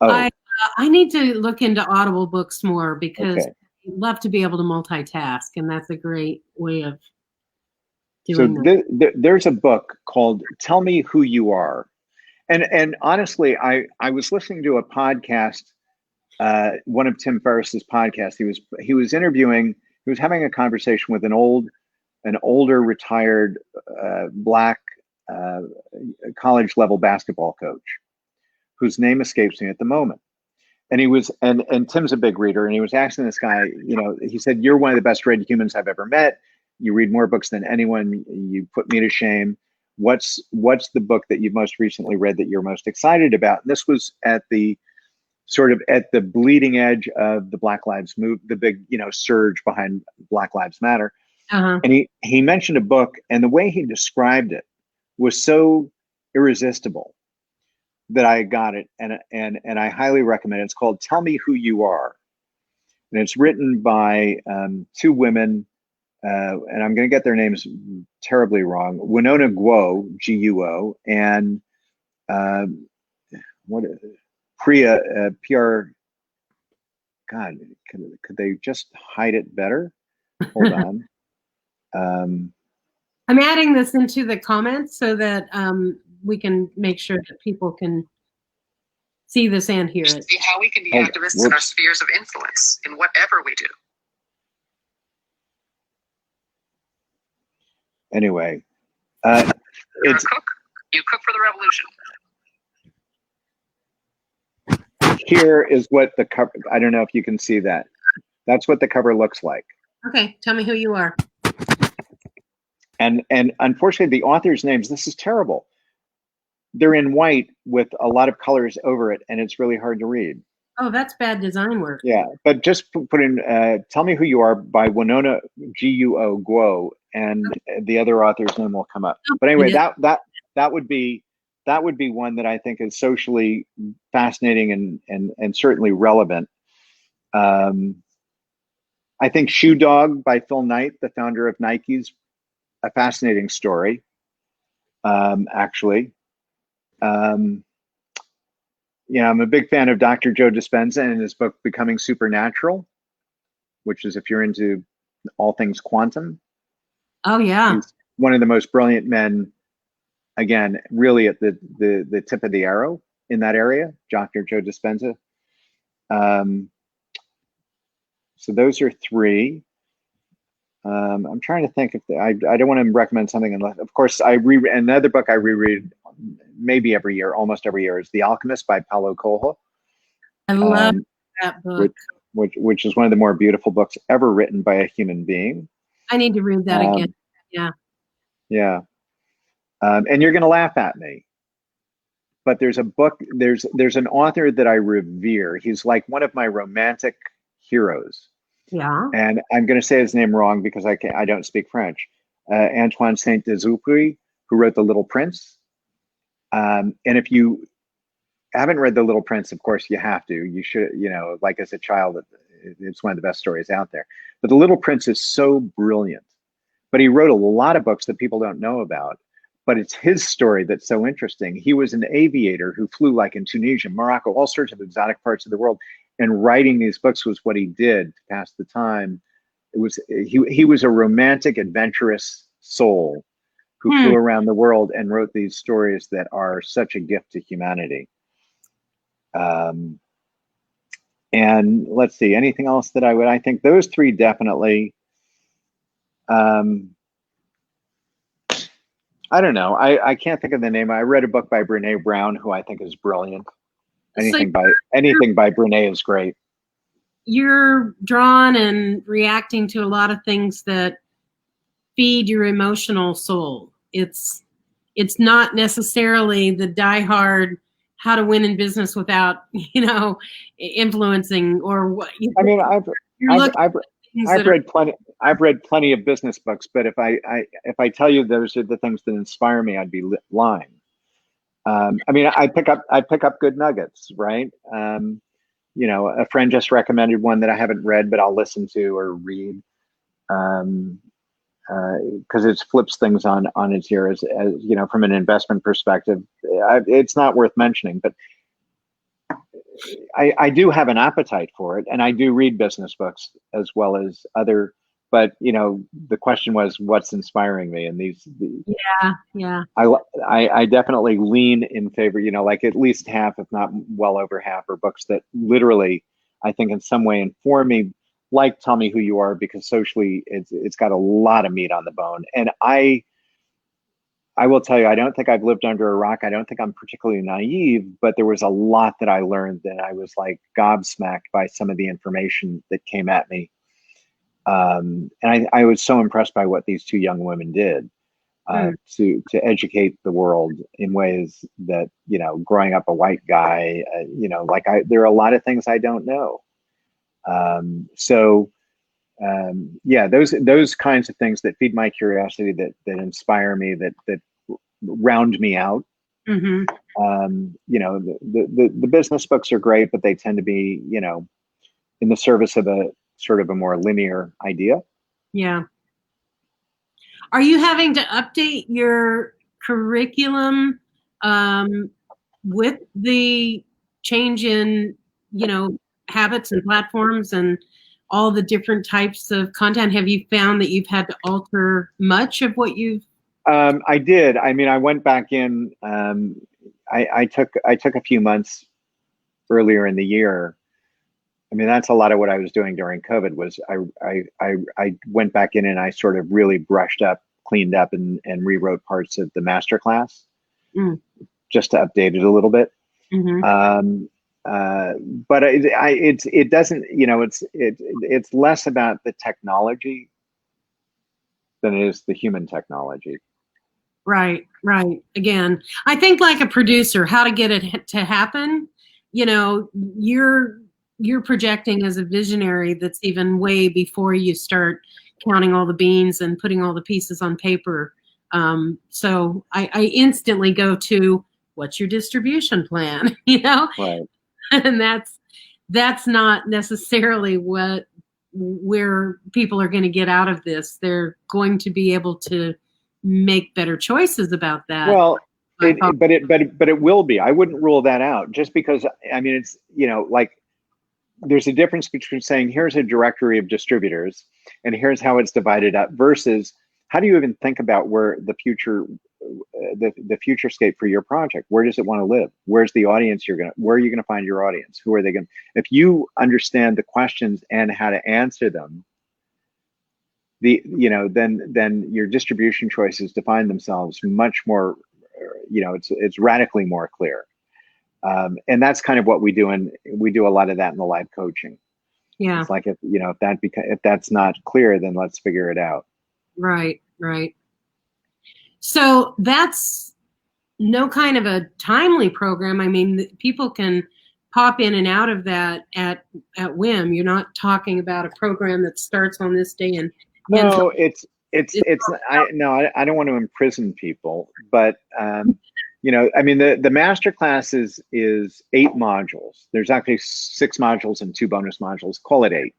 Oh, I need to look into Audible books more because I love to be able to multitask, and that's a great way of doing that. There's a book called "Tell Me Who You Are," and honestly, I was listening to a podcast, one of Tim Ferriss's podcasts. He was interviewing. He was having a conversation with an older retired black college level basketball coach, whose name escapes me at the moment. And he was, and Tim's a big reader, and he was asking this guy, he said, "You're one of the best read humans I've ever met. You read more books than anyone. You put me to shame. What's the book that you've most recently read that you're most excited about?" And this was at the bleeding edge of the Black Lives Movement, the big, surge behind Black Lives Matter. And he mentioned a book, and the way he described it was so irresistible that I got it, and I highly recommend it. It's called "Tell Me Who You Are," and it's written by two women, and I'm going to get their names terribly wrong. Winona Guo, Guo, and Priya, PR. God, could they just hide it better? Hold on. I'm adding this into the comments so that we can make sure that people can see this and hear it. See how we can be activists in our spheres of influence in whatever we do. Anyway, You're a cook. You cook for the revolution. Here is what the cover. I don't know if you can see that. That's what the cover looks like. Okay, tell me who you are. And unfortunately, the author's names. This is terrible. They're in white with a lot of colors over it, and it's really hard to read. Oh, that's bad design work. Yeah, but just put in "Tell Me Who You Are" by Winona Guo Guo, and the other author's name will come up. But anyway, that would be one that I think is socially fascinating and certainly relevant. I think Shoe Dog by Phil Knight, the founder of Nike's, a fascinating story. Actually. I'm a big fan of Dr. Joe Dispenza and his book Becoming Supernatural, which is if you're into all things quantum. Oh yeah. He's one of the most brilliant men, again, really at the tip of the arrow in that area, Dr. Joe Dispenza. So those are three. I'm trying to think if I don't want to recommend something unless, of course, another book I reread maybe almost every year is The Alchemist by Paulo Coelho. I love that book. Which is one of the more beautiful books ever written by a human being. I need to read that again. Yeah. Yeah. And you're going to laugh at me, but there's a book, there's an author that I revere. He's like one of my romantic heroes. Yeah. And I'm going to say his name wrong because I don't speak French. Antoine Saint-Exupéry, who wrote The Little Prince. And if you haven't read The Little Prince, of course you have to. You should, like as a child, it's one of the best stories out there. But The Little Prince is so brilliant. But he wrote a lot of books that people don't know about. But it's his story that's so interesting. He was an aviator who flew like in Tunisia, Morocco, all sorts of exotic parts of the world. And writing these books was what he did to pass the time. He was a romantic, adventurous soul who flew around the world and wrote these stories that are such a gift to humanity. And let's see, anything else that I think those three definitely. I don't know. I can't think of the name. I read a book by Brene Brown, who I think is brilliant. Anything by Brene is great. You're drawn and reacting to a lot of things that feed your emotional soul. It's not necessarily the diehard how to win in business without influencing or what. I mean, I've read plenty. I've read plenty of business books, but if I tell you those are the things that inspire me, I'd be lying. I mean, I pick up good nuggets, right? A friend just recommended one that I haven't read, but I'll listen to or read, because it flips things on its ear as from an investment perspective. It's not worth mentioning, but I do have an appetite for it, and I do read business books as well as other. But the question was, what's inspiring me? And yeah. I definitely lean in favor. Like at least half, if not well over half, are books that literally, I think, in some way inform me. Like Tell Me Who You Are, because socially, it's got a lot of meat on the bone. And I will tell you, I don't think I've lived under a rock. I don't think I'm particularly naive, but there was a lot that I learned that I was like gobsmacked by some of the information that came at me. And I was so impressed by what these two young women did to educate the world in ways that, growing up a white guy, there are a lot of things I don't know. Yeah, those kinds of things that feed my curiosity, that inspire me, that round me out. Mm-hmm. The business books are great, but they tend to be, in the service of a sort of a more linear idea. Yeah. Are you having to update your curriculum with the change in, habits and platforms and all the different types of content? Have you found that you've had to alter much of what you've? I did. I mean, I went back in. I took a few months earlier in the year. I mean, that's a lot of what I was doing during COVID. Was I went back in and I sort of really brushed up, cleaned up, and rewrote parts of the master class just to update it a little bit. Mm-hmm. But it doesn't, it's less about the technology than it is the human technology. Right. Again, I think like a producer, how to get it to happen. You're projecting as a visionary that's even way before you start counting all the beans and putting all the pieces on paper. So I instantly go to, what's your distribution plan? Right. And that's not necessarily where people are going to get out of this. They're going to be able to make better choices about that. Well, but it will be. I wouldn't rule that out just because, I mean, it's, like there's a difference between saying, here's a directory of distributors and here's how it's divided up versus how do you even think about where the futurescape for your project? Where does it want to live? Where's the audience where are you going to find your audience? Who are they going to, if you understand the questions and how to answer them, then your distribution choices define themselves much more, it's radically more clear. And that's kind of what we do. And we do a lot of that in the live coaching. Yeah. It's like, if that's not clear, then let's figure it out. Right. So that's no kind of a timely program. I mean, people can pop in and out of that at whim. You're not talking about a program that starts on this day and no, I don't want to imprison people, but I mean, the master class is 8 modules. There's actually 6 modules and 2 bonus modules. Call it 8,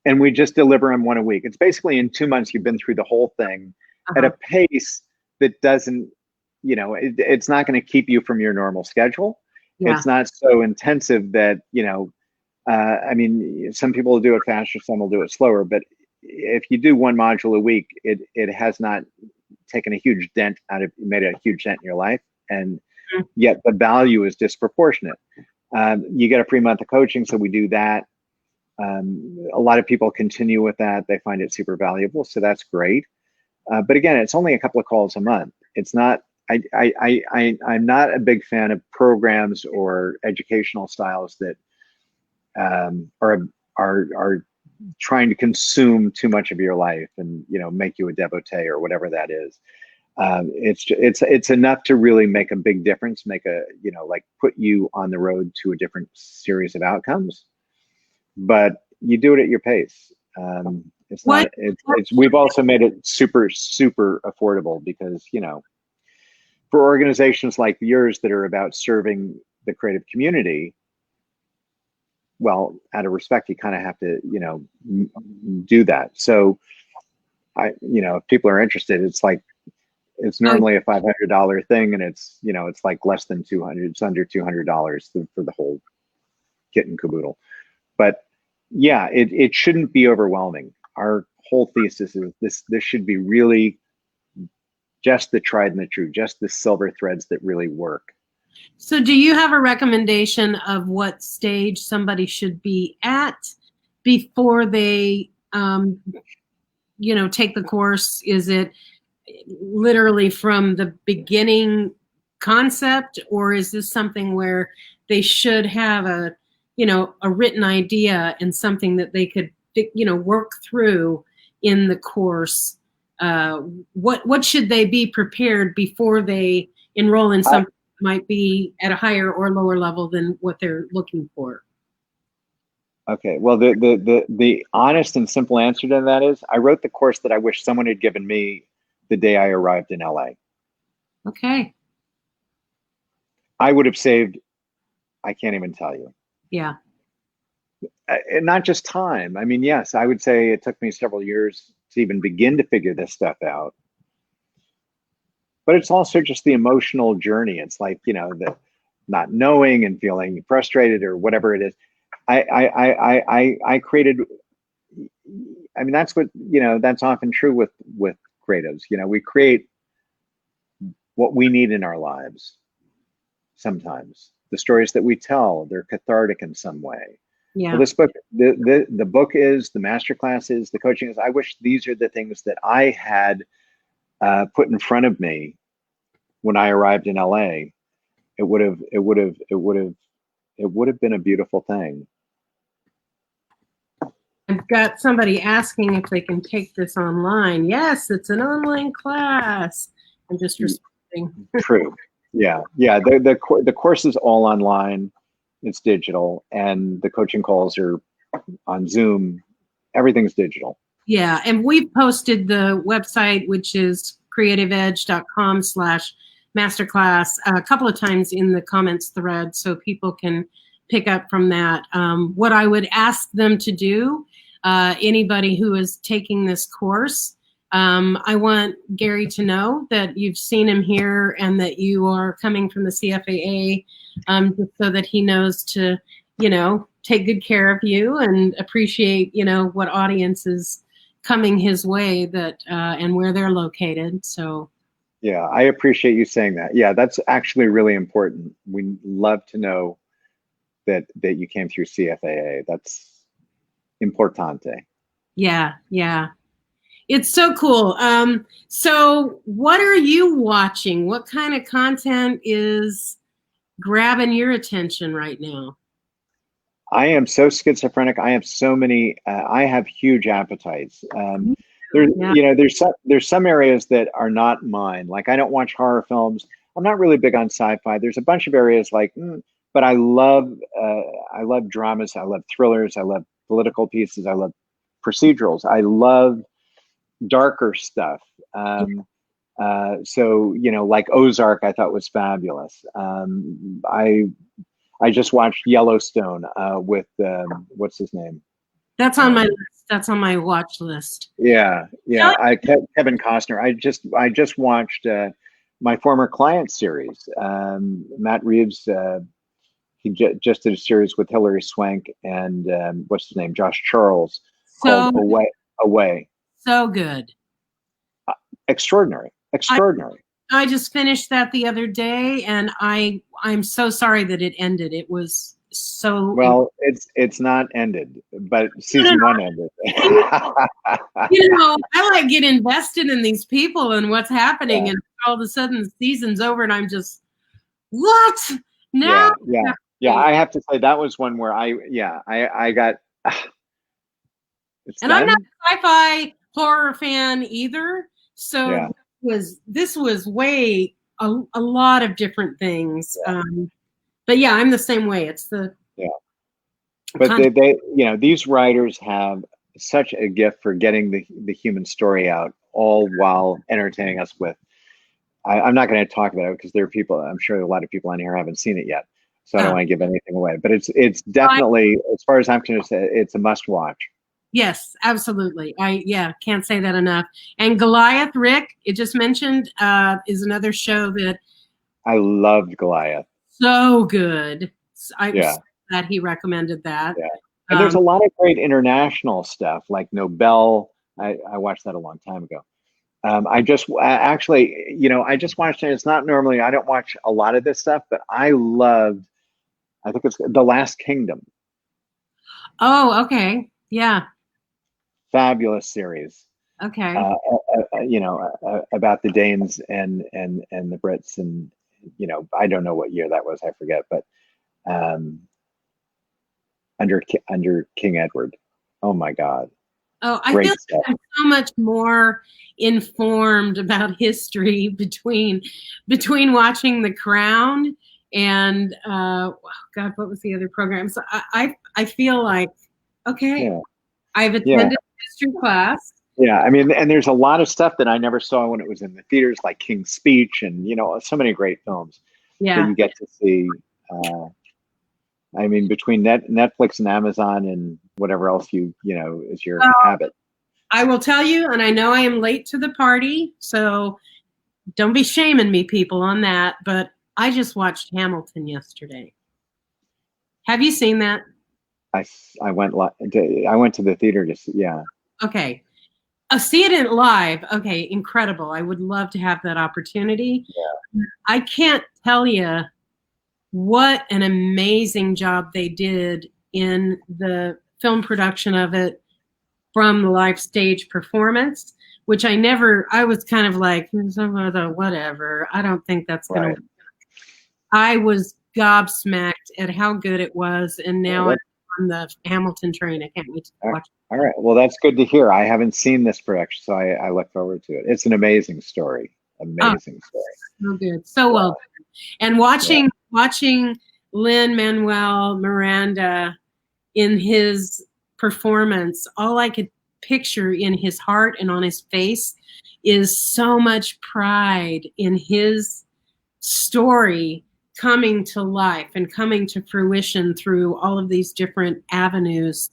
and we just deliver them 1 a week. It's basically in 2 months you've been through the whole thing at a pace that doesn't, it's not going to keep you from your normal schedule. Yeah. It's not so intensive that I mean, some people will do it faster, some will do it slower, but if you do 1 module a week, it has not taken a huge dent made a huge dent in your life, and yet the value is disproportionate. You get a free month of coaching, so we do that. A lot of people continue with that. They find it super valuable, so that's great. But again, it's only a couple of calls a month. It's not. I'm not a big fan of programs or educational styles that are trying to consume too much of your life and make you a devotee or whatever that is. It's enough to really make a big difference, make a like put you on the road to a different series of outcomes, but you do it at your pace. It's not. It's we've also made it super affordable because for organizations like yours that are about serving the creative community, well, out of respect, you kind of have to, do that. So if people are interested, it's normally a $500 thing, and it's like less than $200. It's under $200 for the whole kit and caboodle. But yeah, it shouldn't be overwhelming. Our whole thesis is this should be really just the tried and the true, just the silver threads that really work. So do you have a recommendation of what stage somebody should be at before they, take the course? Is it literally from the beginning concept, or is this something where they should have a written idea and something that they could, work through in the course? What should they be prepared before they enroll in something that might be at a higher or lower level than what they're looking for? Okay, well, the honest and simple answer to that is I wrote the course that I wish someone had given me the day I arrived in LA. Okay. I would have saved, I can't even tell you. Yeah. And not just time. I mean, yes, I would say it took me several years to even begin to figure this stuff out. But it's also just the emotional journey. It's like, not knowing and feeling frustrated or whatever it is. I created. I mean, that's what, that's often true with creatives. We create what we need in our lives. Sometimes the stories that we tell, they're cathartic in some way. Yeah. Well, this book, the book is, the masterclass is, the coaching is. I wish these are the things that I had put in front of me when I arrived in LA. It would have been a beautiful thing. I've got somebody asking if they can take this online. Yes, it's an online class. I'm just responding. True. Yeah. The course is all online. It's digital, and the coaching calls are on Zoom. Everything's digital. Yeah, and we've posted the website, which is creativeedge.com/masterclass, a couple of times in the comments thread, so people can pick up from that. What I would ask them to do, anybody who is taking this course, I want Gary to know that you've seen him here and that you are coming from the CFAA, just so that he knows to, take good care of you and appreciate, what audience is coming his way, that and where they're located. So yeah, I appreciate you saying that. Yeah, that's actually really important. We love to know that you came through CFAA. That's importante. yeah, it's so cool. So what are you watching? What kind of content is grabbing your attention right now? I am so schizophrenic. I have so many. I have huge appetites. There's some areas that are not mine. Like, I don't watch horror films. I'm not really big on sci-fi. There's a bunch of areas but I love dramas. I love thrillers. I love political pieces. I love procedurals. I love darker stuff. So like Ozark, I thought was fabulous. I just watched Yellowstone with what's his name? That's on my list. That's on my watch list. Yeah. Kevin Costner. I just watched my former client series. Matt Reeves. He just did a series with Hilary Swank and what's his name? Josh Charles, called Away. So good. Extraordinary. I just finished that the other day, and I'm so sorry that it ended. It was so well. It's not ended, but season one ended. I like get invested in these people and what's happening, and all of a sudden the season's over, and I'm just, what now? Yeah. I have to say that was one where I got. And I'm not a sci-fi horror fan either, so this was way a lot of different things. But yeah, I'm the same way. It's the But they these writers have such a gift for getting the human story out, all while entertaining us with. I'm not going to talk about it because there are people. I'm sure a lot of people on here haven't seen it yet, so I don't want to give anything away. But it's definitely, as far as I'm concerned, it's a must watch. Yes, absolutely. Can't say that enough. And Goliath, Rick, it just mentioned, is another show that I loved. Goliath. So good. I was glad he recommended that. Yeah. And there's a lot of great international stuff, like Nobel. I watched that a long time ago. I just actually, I just watched it. It's not normally, I don't watch a lot of this stuff, but I think it's The Last Kingdom. Oh, okay. Yeah. Fabulous series. Okay. About the Danes and the Brits, and I don't know what year that was, I forget, but under King Edward. Oh my God. Oh, I feel like I'm so much more informed about history between watching The Crown and God, what was the other program? So I feel like, okay, I've attended history class. Yeah, I mean, and there's a lot of stuff that I never saw when it was in the theaters, like King's Speech, and so many great films that you get to see. I mean, between Netflix and Amazon and whatever else is your habit. I will tell you, and I know I am late to the party, so don't be shaming me, people, on that. But I just watched Hamilton yesterday. Have you seen that? I went to the theater to see, yeah. Okay. See it in live. Okay, incredible. I would love to have that opportunity. Yeah. I can't tell you what an amazing job they did in the film production of it from the live stage performance, which I was kind of like, whatever. I don't think that's going to work. I was gobsmacked at how good it was, and now I'm on the Hamilton train. I can't wait to watch it. All right. Well, that's good to hear. I haven't seen this production, so I look forward to it. It's an amazing story. Amazing story. So good. So well done. And watching Lin-Manuel Miranda in his performance, all I could picture in his heart and on his face is so much pride in his story coming to life and coming to fruition through all of these different avenues,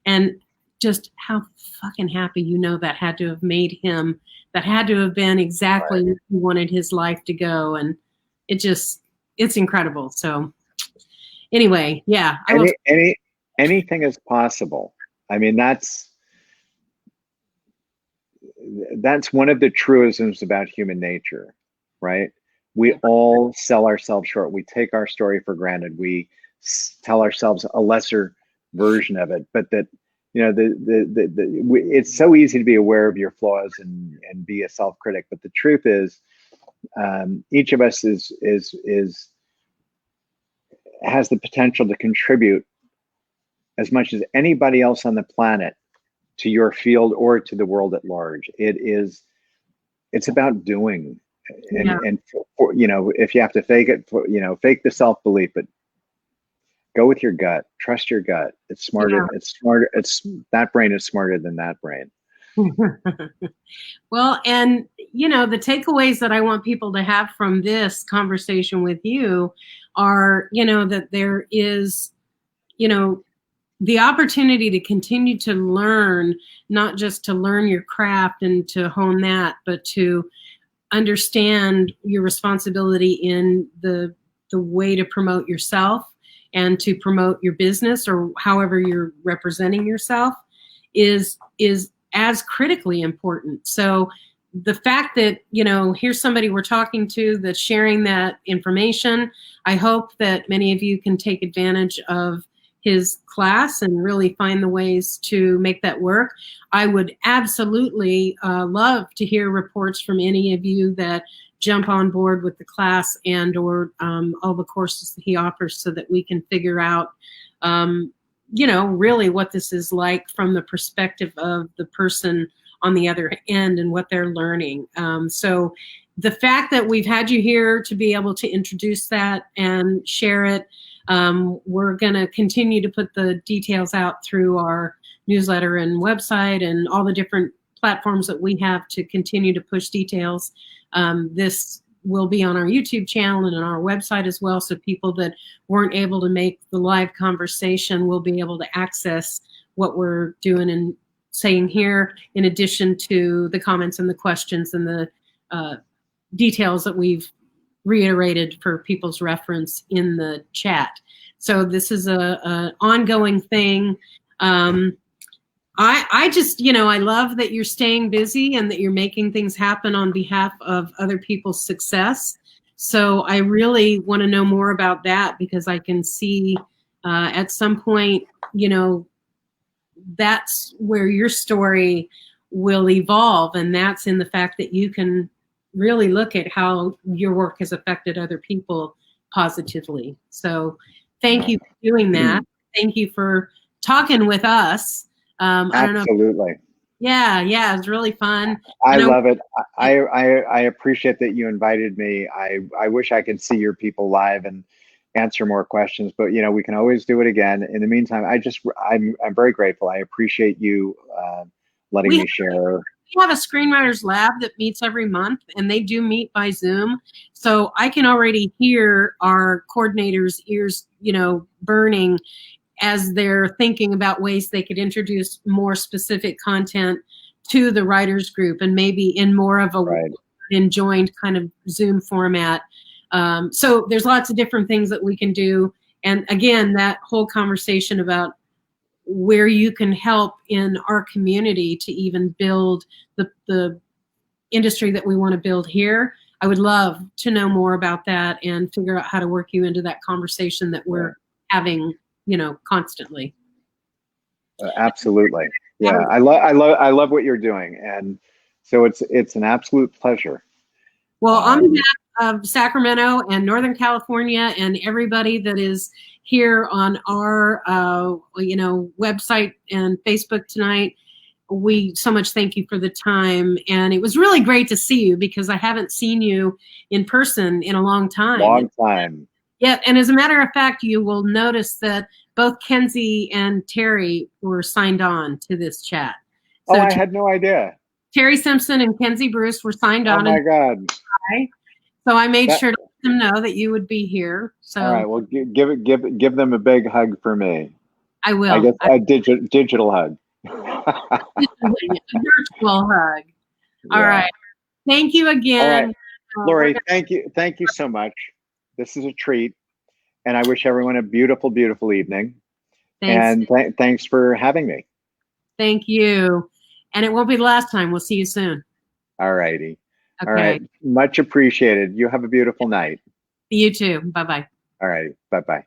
and just how fucking happy that had to have made him. That had to have been exactly where he wanted his life to go, and it's incredible. So anyway, yeah. Anything is possible. I mean, that's one of the truisms about human nature, right? We all sell ourselves short. We take our story for granted. We tell ourselves a lesser version of it, but that, it's so easy to be aware of your flaws and be a self-critic. But the truth is, each of us has the potential to contribute as much as anybody else on the planet to your field or to the world at large. It's about doing. And if you have to fake it, fake the self-belief, but go with your gut. Trust your gut. It's smarter. Yeah. It's smarter. That brain is smarter than that brain. Well, and the takeaways that I want people to have from this conversation with you are, that there is, the opportunity to continue to learn, not just to learn your craft and to hone that, but to understand your responsibility in the way to promote yourself and to promote your business or however you're representing yourself is as critically important. So the fact that, here's somebody we're talking to that's sharing that information, I hope that many of you can take advantage of his class and really find the ways to make that work. I would absolutely love to hear reports from any of you that jump on board with the class and or all the courses that he offers, so that we can figure out, really what this is like from the perspective of the person on the other end and what they're learning. So the fact that we've had you here to be able to introduce that and share it, we're going to continue to put the details out through our newsletter and website and all the different platforms that we have to continue to push details. This will be on our YouTube channel and on our website as well, so people that weren't able to make the live conversation will be able to access what we're doing and saying here, in addition to the comments and the questions and the details that we've reiterated for people's reference in the chat. So this is a ongoing thing. I just, I love that you're staying busy and that you're making things happen on behalf of other people's success. So I really want to know more about that, because I can see at some point, that's where your story will evolve. And that's in the fact that you can really look at how your work has affected other people positively. So thank you for doing that. Thank you for talking with us. Absolutely. Yeah, it was really fun. I love it. I appreciate that you invited me. I wish I could see your people live and answer more questions, but we can always do it again. In the meantime, I'm very grateful. I appreciate you letting me share. We have a screenwriters lab that meets every month, and they do meet by Zoom. So I can already hear our coordinators' ears, burning as they're thinking about ways they could introduce more specific content to the writers group, and maybe in more of a enjoined kind of Zoom format. So there's lots of different things that we can do. And again, that whole conversation about where you can help in our community to even build the industry that we want to build here. I would love to know more about that and figure out how to work you into that conversation that we're having, constantly. Absolutely. Yeah. I love what you're doing. And so it's an absolute pleasure. Well, on behalf of Sacramento and Northern California and everybody that is here on our, website and Facebook tonight, we so much thank you for the time. And it was really great to see you because I haven't seen you in person in a long time. Long time. Yeah. And as a matter of fact, you will notice that both Kenzie and Terry were signed on to this chat. So I had no idea. Terry Simpson and Kenzie Bruce were signed on. Oh my God. So I made sure to let them know that you would be here. So all right, well, give them a big hug for me. I will. I guess a digital hug. A virtual hug. All right. Thank you again. All right. Lori, thank you so much. This is a treat, and I wish everyone a beautiful, beautiful evening. Thanks. And thanks for having me. Thank you. And it won't be the last time. We'll see you soon. All righty. Okay. All right. Much appreciated. You have a beautiful night. You too. Bye-bye. All right. Bye-bye.